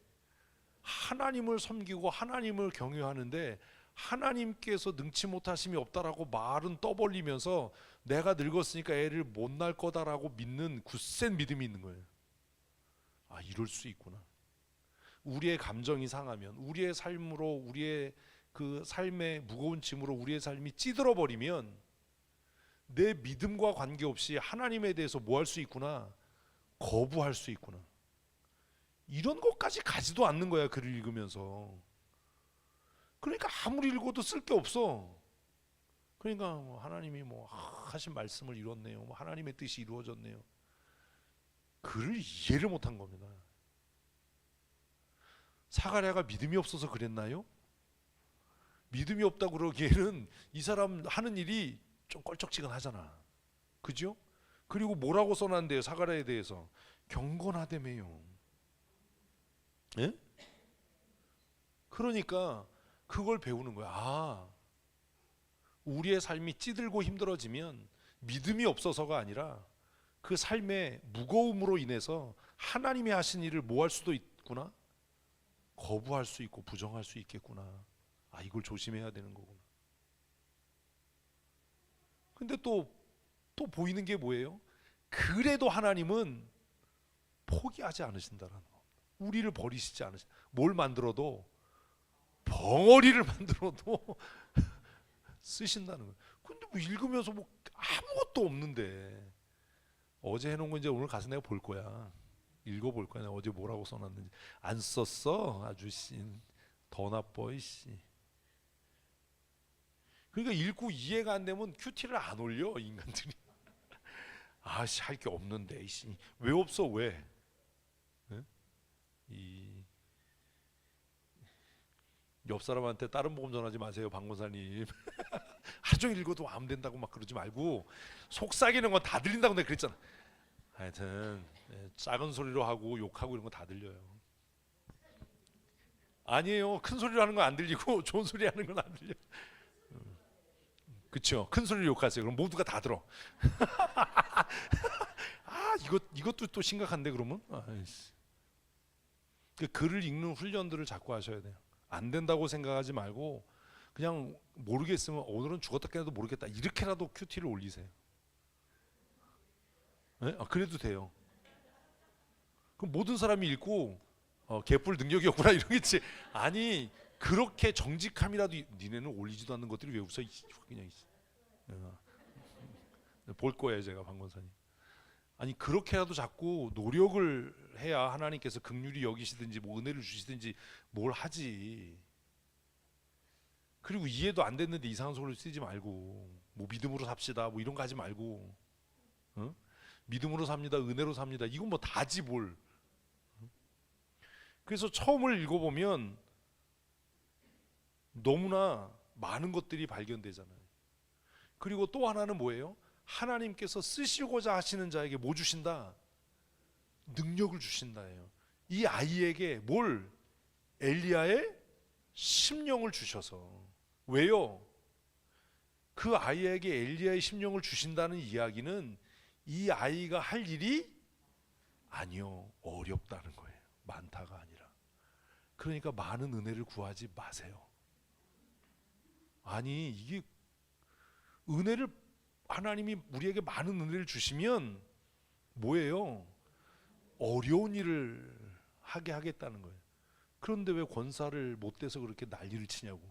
하나님을 섬기고 하나님을 경외하는데 하나님께서 능치 못하심이 없다라고 말은 떠벌리면서 내가 늙었으니까 애를 못 낳을 거다라고 믿는 굳센 믿음이 있는 거예요. 이럴 수 있구나. 우리의 감정이 상하면, 우리의 삶으로, 우리의 그 삶의 무거운 짐으로 우리의 삶이 찌들어 버리면 내 믿음과 관계없이 하나님에 대해서 뭐 할 수 있구나? 거부할 수 있구나. 이런 것까지 가지도 않는 거야, 글을 읽으면서. 그러니까 아무리 읽어도 쓸 게 없어. 그러니까 하나님이 하신 말씀을 이뤘네요. 하나님의 뜻이 이루어졌네요. 글을 이해를 못한 겁니다. 사가랴가 믿음이 없어서 그랬나요? 믿음이 없다고 그러기에는 이 사람 하는 일이 좀 껄쩍지근하잖아. 그죠? 그리고 뭐라고 써놨는데요, 사가랴에 대해서? 경건하다며요. 예? 그러니까 그걸 배우는 거야. 우리의 삶이 찌들고 힘들어지면 믿음이 없어서가 아니라 그 삶의 무거움으로 인해서 하나님이 하신 일을 뭐 할 수도 있구나? 거부할 수 있고 부정할 수 있겠구나. 아, 이걸 조심해야 되는 거구나. 근데 또 보이는 게 뭐예요? 그래도 하나님은 포기하지 않으신다라는 거. 우리를 버리시지 않으신다. 뭘 만들어도, 벙어리를 만들어도 쓰신다는 거예요. 근데 뭐 읽으면서 뭐 아무것도 없는데, 어제 해놓은 거 이제 오늘 가서 내가 볼 거야. 읽어볼 거야. 내가 어제 뭐라고 써놨는지. 안 썼어. 아주 더 나빠 씨. 그러니까 읽고 이해가 안 되면 큐티를 안 올려 인간들이. 아씨, 할 게 없는데 씨. 왜 없어? 왜? 네? 이 옆 사람한테 다른 복음 전하지 마세요, 박문사님. 하루 종일 읽어도 안 된다고 막 그러지 말고, 속삭이는 건 다 들린다고 내가 그랬잖아. 하여튼 작은 소리로 하고 욕하고 이런 거 다 들려요. 아니에요. 큰 소리로 하는 건 안 들리고 좋은 소리 하는 건 안 들려. 그렇죠. 큰 소리로 욕하세요. 그럼 모두가 다 들어. 아, 이것도 또 심각한데 그러면. 그 글을 읽는 훈련들을 자꾸 하셔야 돼요. 안 된다고 생각하지 말고 그냥 모르겠으면 오늘은 죽었다 깨어나도 모르겠다 이렇게라도 큐티를 올리세요. 네? 아, 그래도 돼요. 그럼 모든 사람이 읽고 개뿔 능력이 없구나 이러겠지. 아니, 그렇게 정직함이라도 니네는 올리지도 않는 것들이 왜 웃어? 그냥 볼 거예요 제가 박건사님. 아니, 그렇게라도 자꾸 노력을 해야 하나님께서 긍휼히 여기시든지 뭐 은혜를 주시든지 뭘 하지. 그리고 이해도 안 됐는데 이상한 소리를 쓰지 말고, 뭐 믿음으로 삽시다 뭐 이런 거 하지 말고, 어? 믿음으로 삽니다, 은혜로 삽니다, 이건 뭐 다지 뭘. 그래서 처음을 읽어보면 너무나 많은 것들이 발견되잖아요. 그리고 또 하나는 뭐예요? 하나님께서 쓰시고자 하시는 자에게 뭐 주신다? 능력을 주신다예요. 이 아이에게 뭘? 엘리야의 심령을 주셔서. 왜요? 그 아이에게 엘리야의 심령을 주신다는 이야기는 이 아이가 할 일이 아니요, 어렵다는 거예요. 많다가 아니라. 그러니까 많은 은혜를 구하지 마세요. 아니, 이게 은혜를, 하나님이 우리에게 많은 은혜를 주시면 뭐예요? 어려운 일을 하게 하겠다는 거예요. 그런데 왜 권사를 못 돼서 그렇게 난리를 치냐고.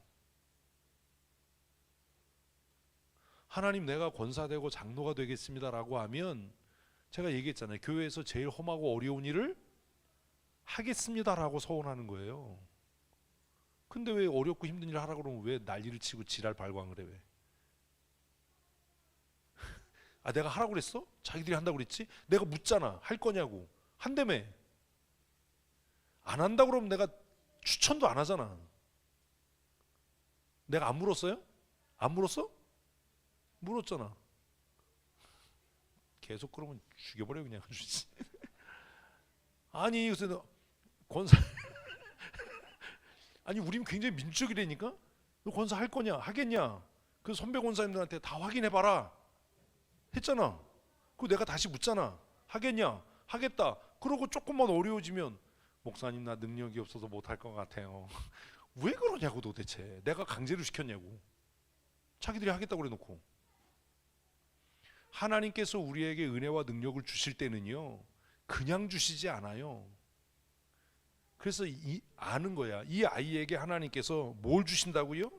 하나님, 내가 권사되고 장로가 되겠습니다라고 하면, 제가 얘기했잖아요. 교회에서 제일 험하고 어려운 일을 하겠습니다라고 서원하는 거예요. 근데 왜 어렵고 힘든 일을 하라고 그러면 왜 난리를 치고 지랄 발광을 해? 왜? 아, 내가 하라고 그랬어? 자기들이 한다고 그랬지? 내가 묻잖아. 할 거냐고. 한다며. 안 한다고 그러면 내가 추천도 안 하잖아. 내가 안 물었어요? 안 물었어? 물었잖아. 계속 그러면 죽여버려 그냥. 아니, 그래서 권사 아니, 우리는 굉장히 민주적이라니까. 너 권사 할 거냐? 하겠냐? 그 선배 권사님들한테 다 확인해봐라 했잖아. 그거 내가 다시 묻잖아. 하겠냐? 하겠다. 그러고 조금만 어려워지면, 목사님 나 능력이 없어서 못할 것 같아요. 왜 그러냐고 도대체. 내가 강제로 시켰냐고. 자기들이 하겠다고 그래놓고. 하나님께서 우리에게 은혜와 능력을 주실 때는요, 그냥 주시지 않아요. 그래서 아는 거야. 이 아이에게 하나님께서 뭘 주신다고요?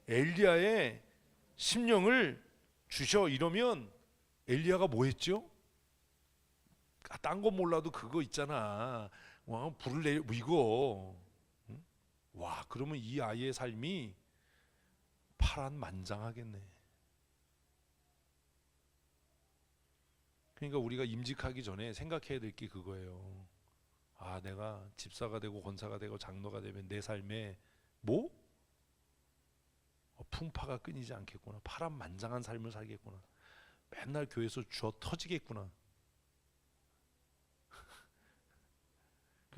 엘리야의 심령을 주셔. 이러면 엘리야가 뭐 했죠? 딴 건 몰라도 그거 있잖아. 와, 불을 내 이거. 응? 와, 그러면 이 아이의 삶이 파란만장하겠네. 그러니까 우리가 임직하기 전에 생각해야 될 게 그거예요. 아, 내가 집사가 되고 권사가 되고 장로가 되면 내 삶에 뭐? 풍파가 끊이지 않겠구나. 파란만장한 삶을 살겠구나. 맨날 교회에서 주어 터지겠구나.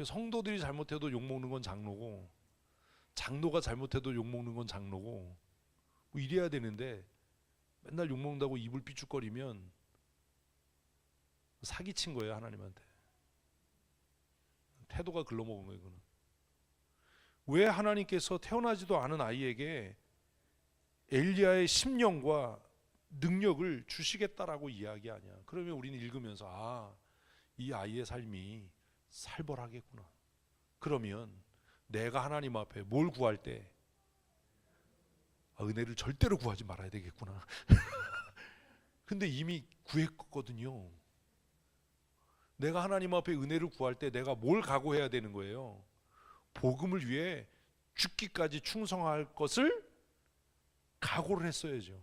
성도들이 잘못해도 욕먹는 건 장로고, 장로가 잘못해도 욕먹는 건 장로고, 뭐 이래야 되는데 맨날 욕먹는다고 입을 삐죽거리면 사기친 거예요, 하나님한테. 태도가 글러먹은 거예요, 이거는. 왜 하나님께서 태어나지도 않은 아이에게 엘리야의 심령과 능력을 주시겠다라고 이야기하냐? 그러면 우리는 읽으면서 이 아이의 삶이 살벌하겠구나. 그러면 내가 하나님 앞에 뭘 구할 때 은혜를 절대로 구하지 말아야 되겠구나. 근데 이미 구했거든요. 내가 하나님 앞에 은혜를 구할 때 내가 뭘 각오해야 되는 거예요? 복음을 위해 죽기까지 충성할 것을 각오를 했어야죠.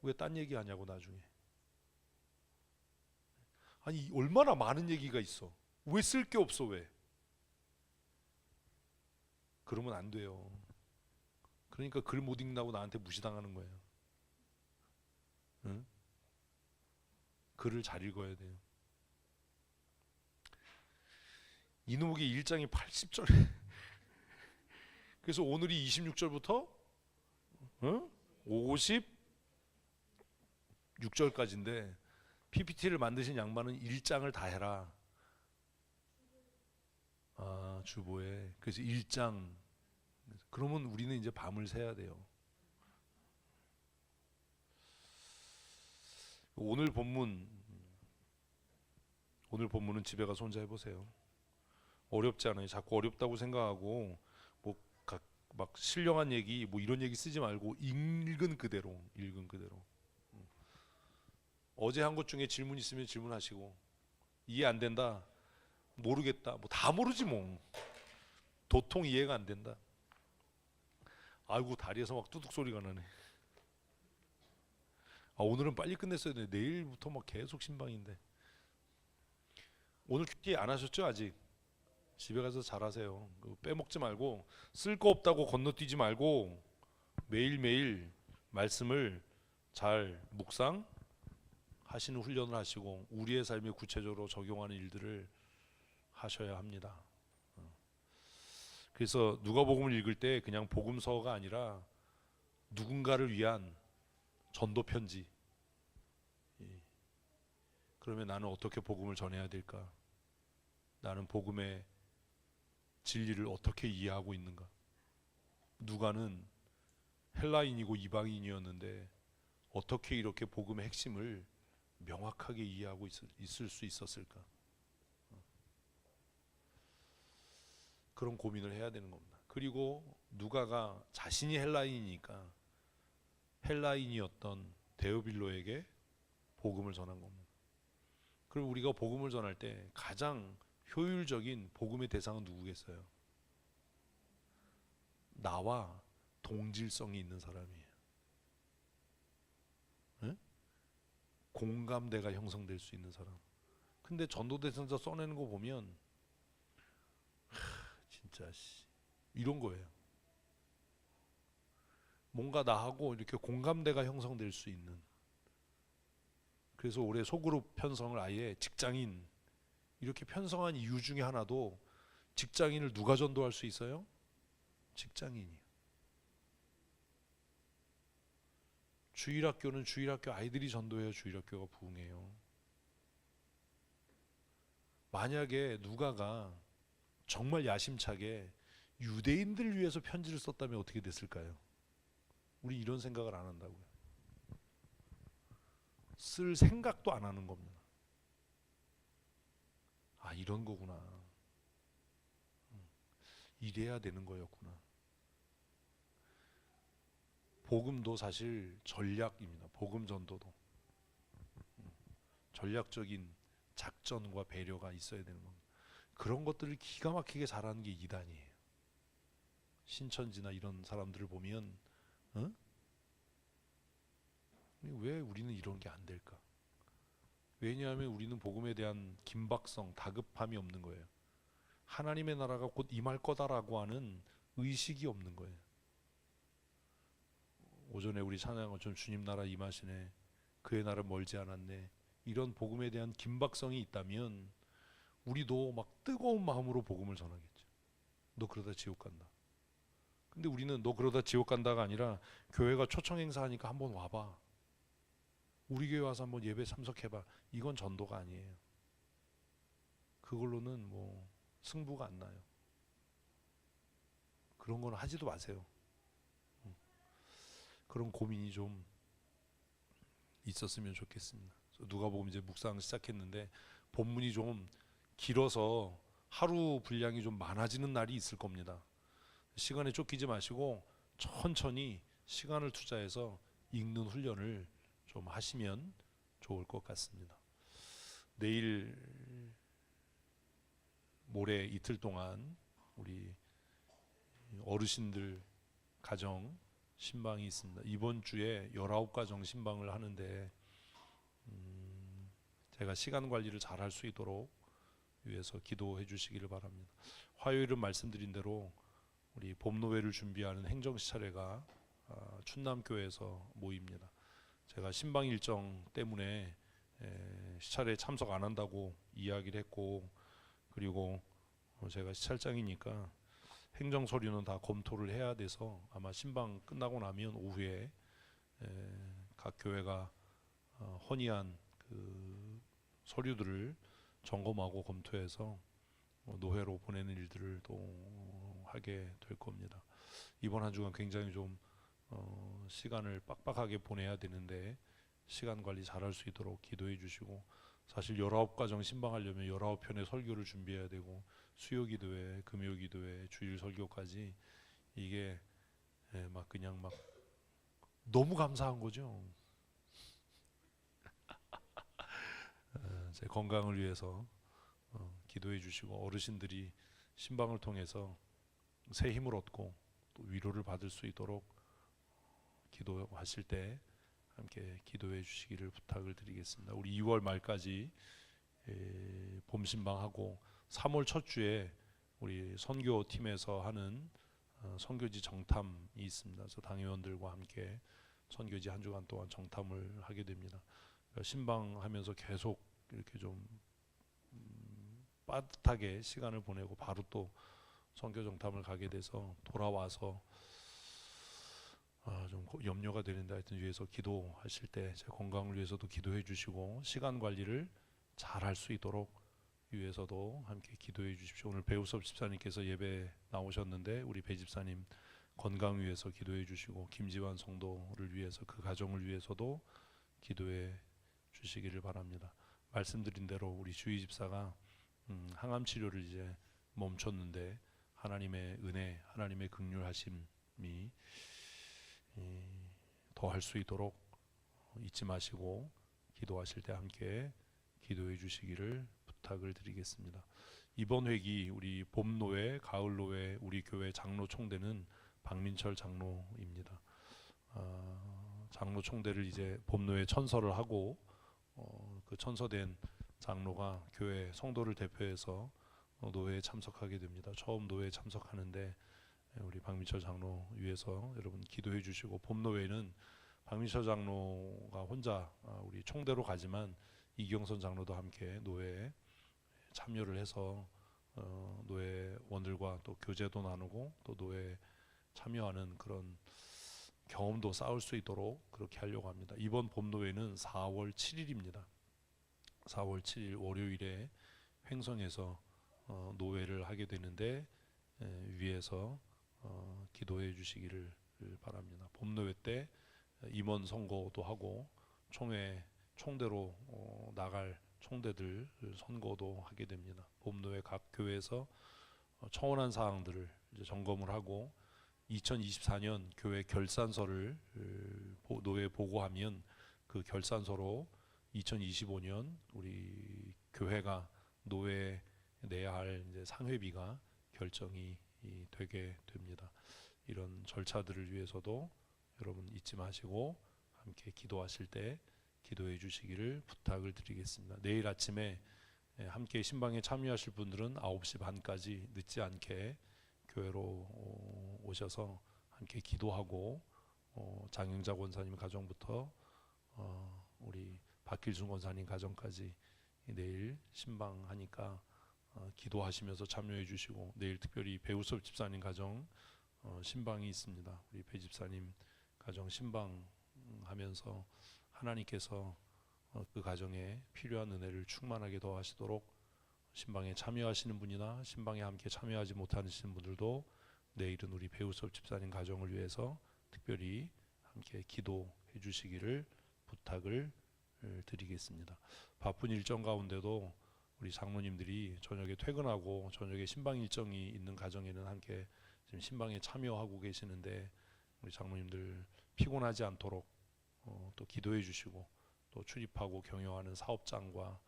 왜 딴 얘기 하냐고 나중에. 아니 얼마나 많은 얘기가 있어. 왜 쓸 게 없어 왜? 그러면 안 돼요. 그러니까 글 못 읽는다고 나한테 무시당하는 거예요. 응? 글을 잘 읽어야 돼요. 이누목의 1장이 80절에 그래서 오늘이 26절부터 56절까지인데 PPT를 만드신 양반은 1장을 다 해라. 주보에. 그래서 1장. 그러면 우리는 이제 밤을 새야 돼요. 오늘 본문은 집에 가서 혼자 해보세요. 어렵지 않아요. 자꾸 어렵다고 생각하고 막 신령한 얘기 이런 얘기 쓰지 말고 읽은 그대로. 어제 한 것 중에 질문 있으면 질문하시고, 이해 안 된다, 모르겠다, 다 모르지 뭐. 도통 이해가 안 된다. 아이고 다리에서 막 뚜둑 소리가 나네. 오늘은 빨리 끝냈어야 돼. 내일부터 막 계속 신방인데. 오늘 큐티 안 하셨죠 아직? 집에 가서 잘하세요. 빼먹지 말고, 쓸 거 없다고 건너뛰지 말고 매일매일 말씀을 잘 묵상 하시는 훈련을 하시고 우리의 삶에 구체적으로 적용하는 일들을 하셔야 합니다. 그래서 누가복음을 읽을 때 그냥 복음서가 아니라 누군가를 위한 전도 편지. 그러면 나는 어떻게 복음을 전해야 될까? 나는 복음의 진리를 어떻게 이해하고 있는가? 누가는 헬라인이고 이방인이었는데 어떻게 이렇게 복음의 핵심을 명확하게 이해하고 있을 수 있었을까? 그런 고민을 해야 되는 겁니다. 그리고 누가가 자신이 헬라인이니까 헬라인이었던 데오빌로에게 복음을 전한 겁니다. 그럼 우리가 복음을 전할 때 가장 효율적인 복음의 대상은 누구겠어요? 나와 동질성이 있는 사람이에요. 네? 공감대가 형성될 수 있는 사람. 근데 전도대전서 써내는 거 보면 진짜 이런 거예요. 뭔가 나하고 이렇게 공감대가 형성될 수 있는. 그래서 올해 소그룹 편성을 아예 직장인 이렇게 편성한 이유 중에 하나도, 직장인을 누가 전도할 수 있어요? 직장인이요. 주일학교는 주일학교 아이들이 전도해야 주일학교가 부흥해요. 만약에 누가가 정말 야심차게 유대인들을 위해서 편지를 썼다면 어떻게 됐을까요? 우리 이런 생각을 안 한다고요. 쓸 생각도 안 하는 겁니다. 이런 거구나. 이래야 되는 거였구나. 복음도 사실 전략입니다. 복음 전도도 전략적인 작전과 배려가 있어야 되는 겁니다. 그런 것들을 기가 막히게 잘하는 게 이단이에요. 신천지나 이런 사람들을 보면 왜 우리는 이런 게 안 될까? 왜냐하면 우리는 복음에 대한 긴박성, 다급함이 없는 거예요. 하나님의 나라가 곧 임할 거다라고 하는 의식이 없는 거예요. 오전에 우리 찬양한 것처럼 주님 나라 임하시네, 그의 나라 멀지 않았네, 이런 복음에 대한 긴박성이 있다면 우리도 막 뜨거운 마음으로 복음을 전하겠죠. 너 그러다 지옥 간다. 근데 우리는 너 그러다 지옥 간다가 아니라 교회가 초청 행사하니까 한번 와봐, 우리 교회 와서 한번 예배 참석해봐. 이건 전도가 아니에요. 그걸로는 승부가 안 나요. 그런 건 하지도 마세요. 그런 고민이 좀 있었으면 좋겠습니다. 누가복음 이제 묵상 시작했는데 본문이 좀 길어서 하루 분량이 좀 많아지는 날이 있을 겁니다. 시간에 쫓기지 마시고 천천히 시간을 투자해서 읽는 훈련을 좀 하시면 좋을 것 같습니다. 내일 모레 이틀 동안 우리 어르신들 가정 신방이 있습니다. 이번 주에 19가정 신방을 하는데 제가 시간 관리를 잘 할 수 있도록 위해서 기도해 주시기를 바랍니다. 화요일은 말씀드린 대로 우리 봄노회를 준비하는 행정시찰회가 춘남교회에서 모입니다. 제가 신방 일정 때문에 시찰에 참석 안 한다고 이야기를 했고, 그리고 제가 시찰장이니까 행정 서류는 다 검토를 해야 돼서 아마 신방 끝나고 나면 오후에 각 교회가 헌의한 그 서류들을 점검하고 검토해서 노회로 보내는 일들을 또 하게 될 겁니다. 이번 한 주간 굉장히 좀 시간을 빡빡하게 보내야 되는데 시간 관리 잘할 수 있도록 기도해 주시고, 사실 19가정 신방하려면 19편의 설교를 준비해야 되고 수요 기도회, 금요 기도회, 주일 설교까지 이게 막 그냥 막 너무 감사한 거죠. 제 건강을 위해서 기도해 주시고, 어르신들이 신방을 통해서 새 힘을 얻고 또 위로를 받을 수 있도록 기도하실 때 함께 기도해 주시기를 부탁을 드리겠습니다. 우리 2월 말까지 봄 신방하고 3월 첫 주에 우리 선교팀에서 하는 선교지 정탐이 있습니다. 그래서 당회원들과 함께 선교지 한 주간 동안 정탐을 하게 됩니다. 그러니까 신방하면서 계속 이렇게 좀 빠듯하게 시간을 보내고 바로 또 선교 정탐을 가게 돼서 돌아와서 좀 염려가 되는데, 하여튼 위해서 기도하실 때 제 건강을 위해서도 기도해 주시고 시간 관리를 잘 할 수 있도록 위해서도 함께 기도해 주십시오. 오늘 배우섭 집사님께서 예배 나오셨는데 우리 배 집사님 건강 위해서 기도해 주시고, 김지환 성도를 위해서 그 가정을 위해서도 기도해 주시기를 바랍니다. 말씀드린 대로 우리 주희 집사가 항암 치료를 이제 멈췄는데 하나님의 은혜, 하나님의 긍휼하심이 더 할 수 있도록 잊지 마시고 기도하실 때 함께 기도해 주시기를 부탁을 드리겠습니다. 이번 회기 우리 봄노회, 가을노회 우리 교회 장로 총대는 박민철 장로입니다. 장로 총대를 이제 봄노회 천서를 하고 그 천서된 장로가 교회 성도를 대표해서 노회에 참석하게 됩니다. 처음 노회에 참석하는데 우리 박민철 장로 위해서 여러분 기도해 주시고, 봄노회는 박민철 장로가 혼자 우리 총대로 가지만 이경선 장로도 함께 노회에 참여를 해서 노회원들과 또 교제도 나누고 또 노회에 참여하는 그런 경험도 쌓을 수 있도록 그렇게 하려고 합니다. 이번 봄노회는 4월 7일입니다. 4월 7일 월요일에 횡성에서 노회를 하게 되는데 위에서 기도해 주시기를 바랍니다. 봄노회 때 임원 선거도 하고 총대로 나갈 총대들 선거도 하게 됩니다. 봄노회 각 교회에서 청원한 사항들을 이제 점검을 하고 2024년 교회 결산서를 노회에 보고하면 그 결산서로 2025년 우리 교회가 노회에 내야 할 이제 상회비가 결정이 되게 됩니다. 이런 절차들을 위해서도 여러분 잊지 마시고 함께 기도하실 때 기도해 주시기를 부탁을 드리겠습니다. 내일 아침에 함께 신방에 참여하실 분들은 9시 반까지 늦지 않게 교회로 오셔서 함께 기도하고 장영자 권사님 가정부터 우리 박길순 권사님 가정까지 내일 신방하니까 기도하시면서 참여해 주시고, 내일 특별히 배우섭 집사님 가정 신방이 있습니다. 우리 배 집사님 가정 신방하면서 하나님께서 그 가정에 필요한 은혜를 충만하게 더하시도록 신방에 참여하시는 분이나 신방에 함께 참여하지 못하시는 분들도 내일은 우리 배우섭 집사님 가정을 위해서 특별히 함께 기도해 주시기를 부탁을 드리겠습니다. 바쁜 일정 가운데도 우리 장로님들이 저녁에 퇴근하고 저녁에 신방 일정이 있는 가정에는 함께 지금 신방에 참여하고 계시는데 우리 장로님들 피곤하지 않도록 또 기도해 주시고 또 출입하고 경영하는 사업장과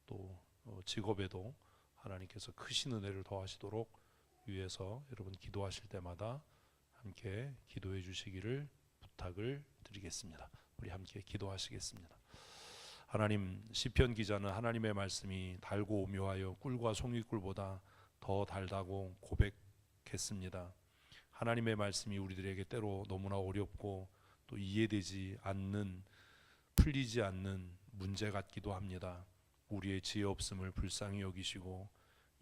또 직업에도 하나님께서 크신 은혜를 더하시도록 위해서 여러분 기도하실 때마다 함께 기도해 주시기를 부탁을 드리겠습니다. 우리 함께 기도하시겠습니다. 하나님, 시편 기자는 하나님의 말씀이 달고 오묘하여 꿀과 송이꿀보다 더 달다고 고백했습니다. 하나님의 말씀이 우리들에게 때로 너무나 어렵고 또 이해되지 않는, 풀리지 않는 문제 같기도 합니다. 우리의 지혜 없음을 불쌍히 여기시고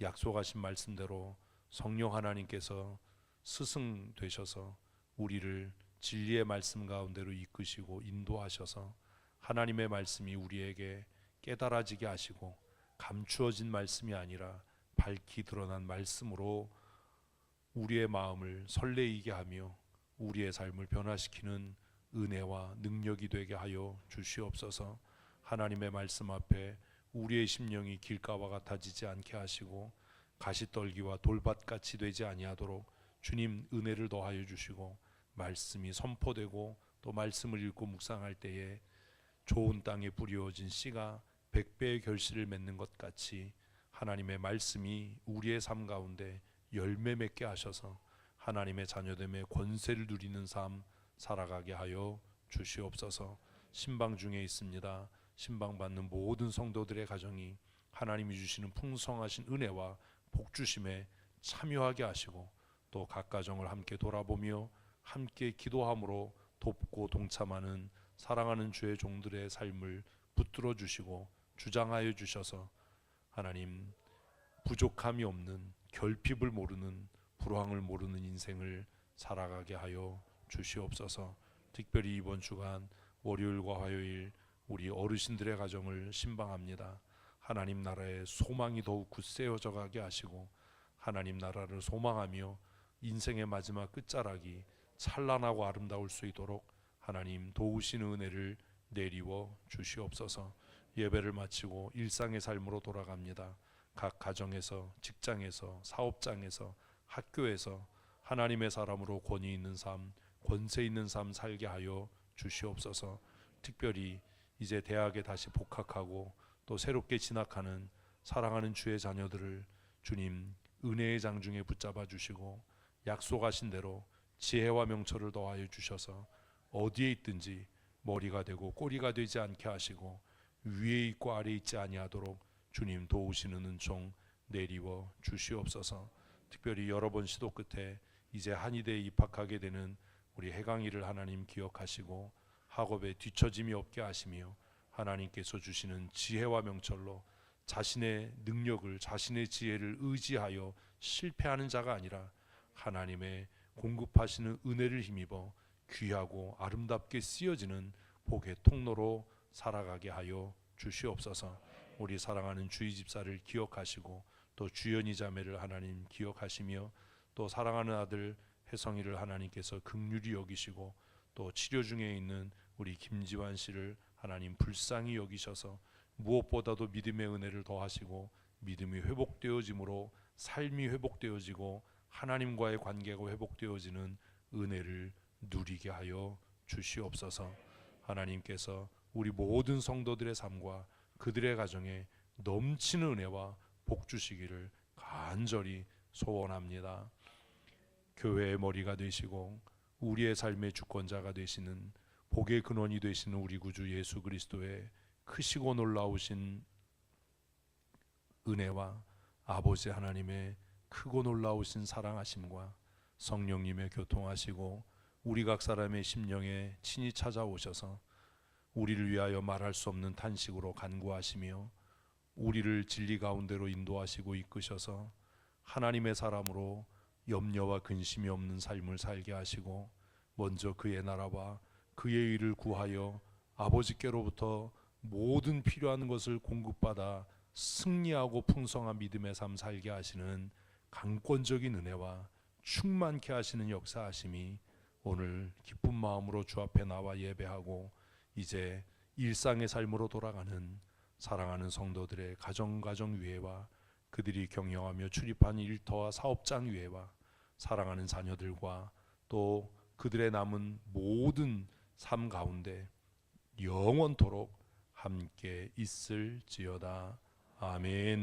약속하신 말씀대로 성령 하나님께서 스승 되셔서 우리를 진리의 말씀 가운데로 이끄시고 인도하셔서 하나님의 말씀이 우리에게 깨달아지게 하시고 감추어진 말씀이 아니라 밝히 드러난 말씀으로 우리의 마음을 설레이게 하며 우리의 삶을 변화시키는 은혜와 능력이 되게 하여 주시옵소서. 하나님의 말씀 앞에 우리의 심령이 길가와 같아지지 않게 하시고 가시떨기와 돌밭같이 되지 아니하도록 주님 은혜를 더하여 주시고 말씀이 선포되고 또 말씀을 읽고 묵상할 때에 좋은 땅에 뿌려진 씨가 100배의 결실을 맺는 것 같이 하나님의 말씀이 우리의 삶 가운데 열매 맺게 하셔서 하나님의 자녀됨의 권세를 누리는 삶 살아가게 하여 주시옵소서. 신방 중에 있습니다. 신방 받는 모든 성도들의 가정이 하나님이 주시는 풍성하신 은혜와 복주심에 참여하게 하시고 또 각 가정을 함께 돌아보며 함께 기도함으로 돕고 동참하는 사랑하는 주의 종들의 삶을 붙들어 주시고 주장하여 주셔서 하나님, 부족함이 없는, 결핍을 모르는, 불황을 모르는 인생을 살아가게 하여 주시옵소서. 특별히 이번 주간 월요일과 화요일 우리 어르신들의 가정을 신방합니다. 하나님 나라의 소망이 더욱 굳세어져 가게 하시고 하나님 나라를 소망하며 인생의 마지막 끝자락이 찬란하고 아름다울 수 있도록 하나님 도우시는 은혜를 내리워 주시옵소서. 예배를 마치고 일상의 삶으로 돌아갑니다. 각 가정에서, 직장에서, 사업장에서, 학교에서 하나님의 사람으로 권위 있는 삶, 권세 있는 삶 살게 하여 주시옵소서. 특별히 이제 대학에 다시 복학하고 또 새롭게 진학하는 사랑하는 주의 자녀들을 주님 은혜의 장중에 붙잡아 주시고 약속하신 대로 지혜와 명철을 더하여 주셔서 어디에 있든지 머리가 되고 꼬리가 되지 않게 하시고 위에 있고 아래에 있지 아니하도록 주님 도우시는 은총 내리워 주시옵소서. 특별히 여러 번 시도 끝에 이제 한의대에 입학하게 되는 우리 해강이를 하나님 기억하시고 학업에 뒤처짐이 없게 하시며 하나님께서 주시는 지혜와 명철로 자신의 능력을, 자신의 지혜를 의지하여 실패하는 자가 아니라 하나님의 공급하시는 은혜를 힘입어 귀하고 아름답게 쓰여지는 복의 통로로 살아가게 하여 주시옵소서. 우리 사랑하는 주의 집사를 기억하시고 또 주연이 자매를 하나님 기억하시며 또 사랑하는 아들 혜성이를 하나님께서 긍휼히 여기시고 또 치료 중에 있는 우리 김지환 씨를 하나님 불쌍히 여기셔서 무엇보다도 믿음의 은혜를 더하시고 믿음이 회복되어짐으로 삶이 회복되어지고 하나님과의 관계가 회복되어지는 은혜를 누리게 하여 주시옵소서. 하나님께서 우리 모든 성도들의 삶과 그들의 가정에 넘치는 은혜와 복 주시기를 간절히 소원합니다. 교회의 머리가 되시고 우리의 삶의 주권자가 되시는 복의 근원이 되시는 우리 구주 예수 그리스도의 크시고 놀라우신 은혜와 아버지 하나님의 크고 놀라우신 사랑하심과 성령님의 교통하시고 우리 각 사람의 심령에 친히 찾아오셔서 우리를 위하여 말할 수 없는 탄식으로 간구하시며 우리를 진리 가운데로 인도하시고 이끄셔서 하나님의 사람으로 염려와 근심이 없는 삶을 살게 하시고 먼저 그의 나라와 그의 일을 구하여 아버지께로부터 모든 필요한 것을 공급받아 승리하고 풍성한 믿음의 삶 살게 하시는 강권적인 은혜와 충만케 하시는 역사하심이 오늘 기쁜 마음으로 주 앞에 나와 예배하고 이제 일상의 삶으로 돌아가는 사랑하는 성도들의 가정 위에와 그들이 경영하며 출입한 일터와 사업장 위에와 사랑하는 자녀들과 또 그들의 남은 모든 삶 가운데 영원토록 함께 있을지어다. 아멘.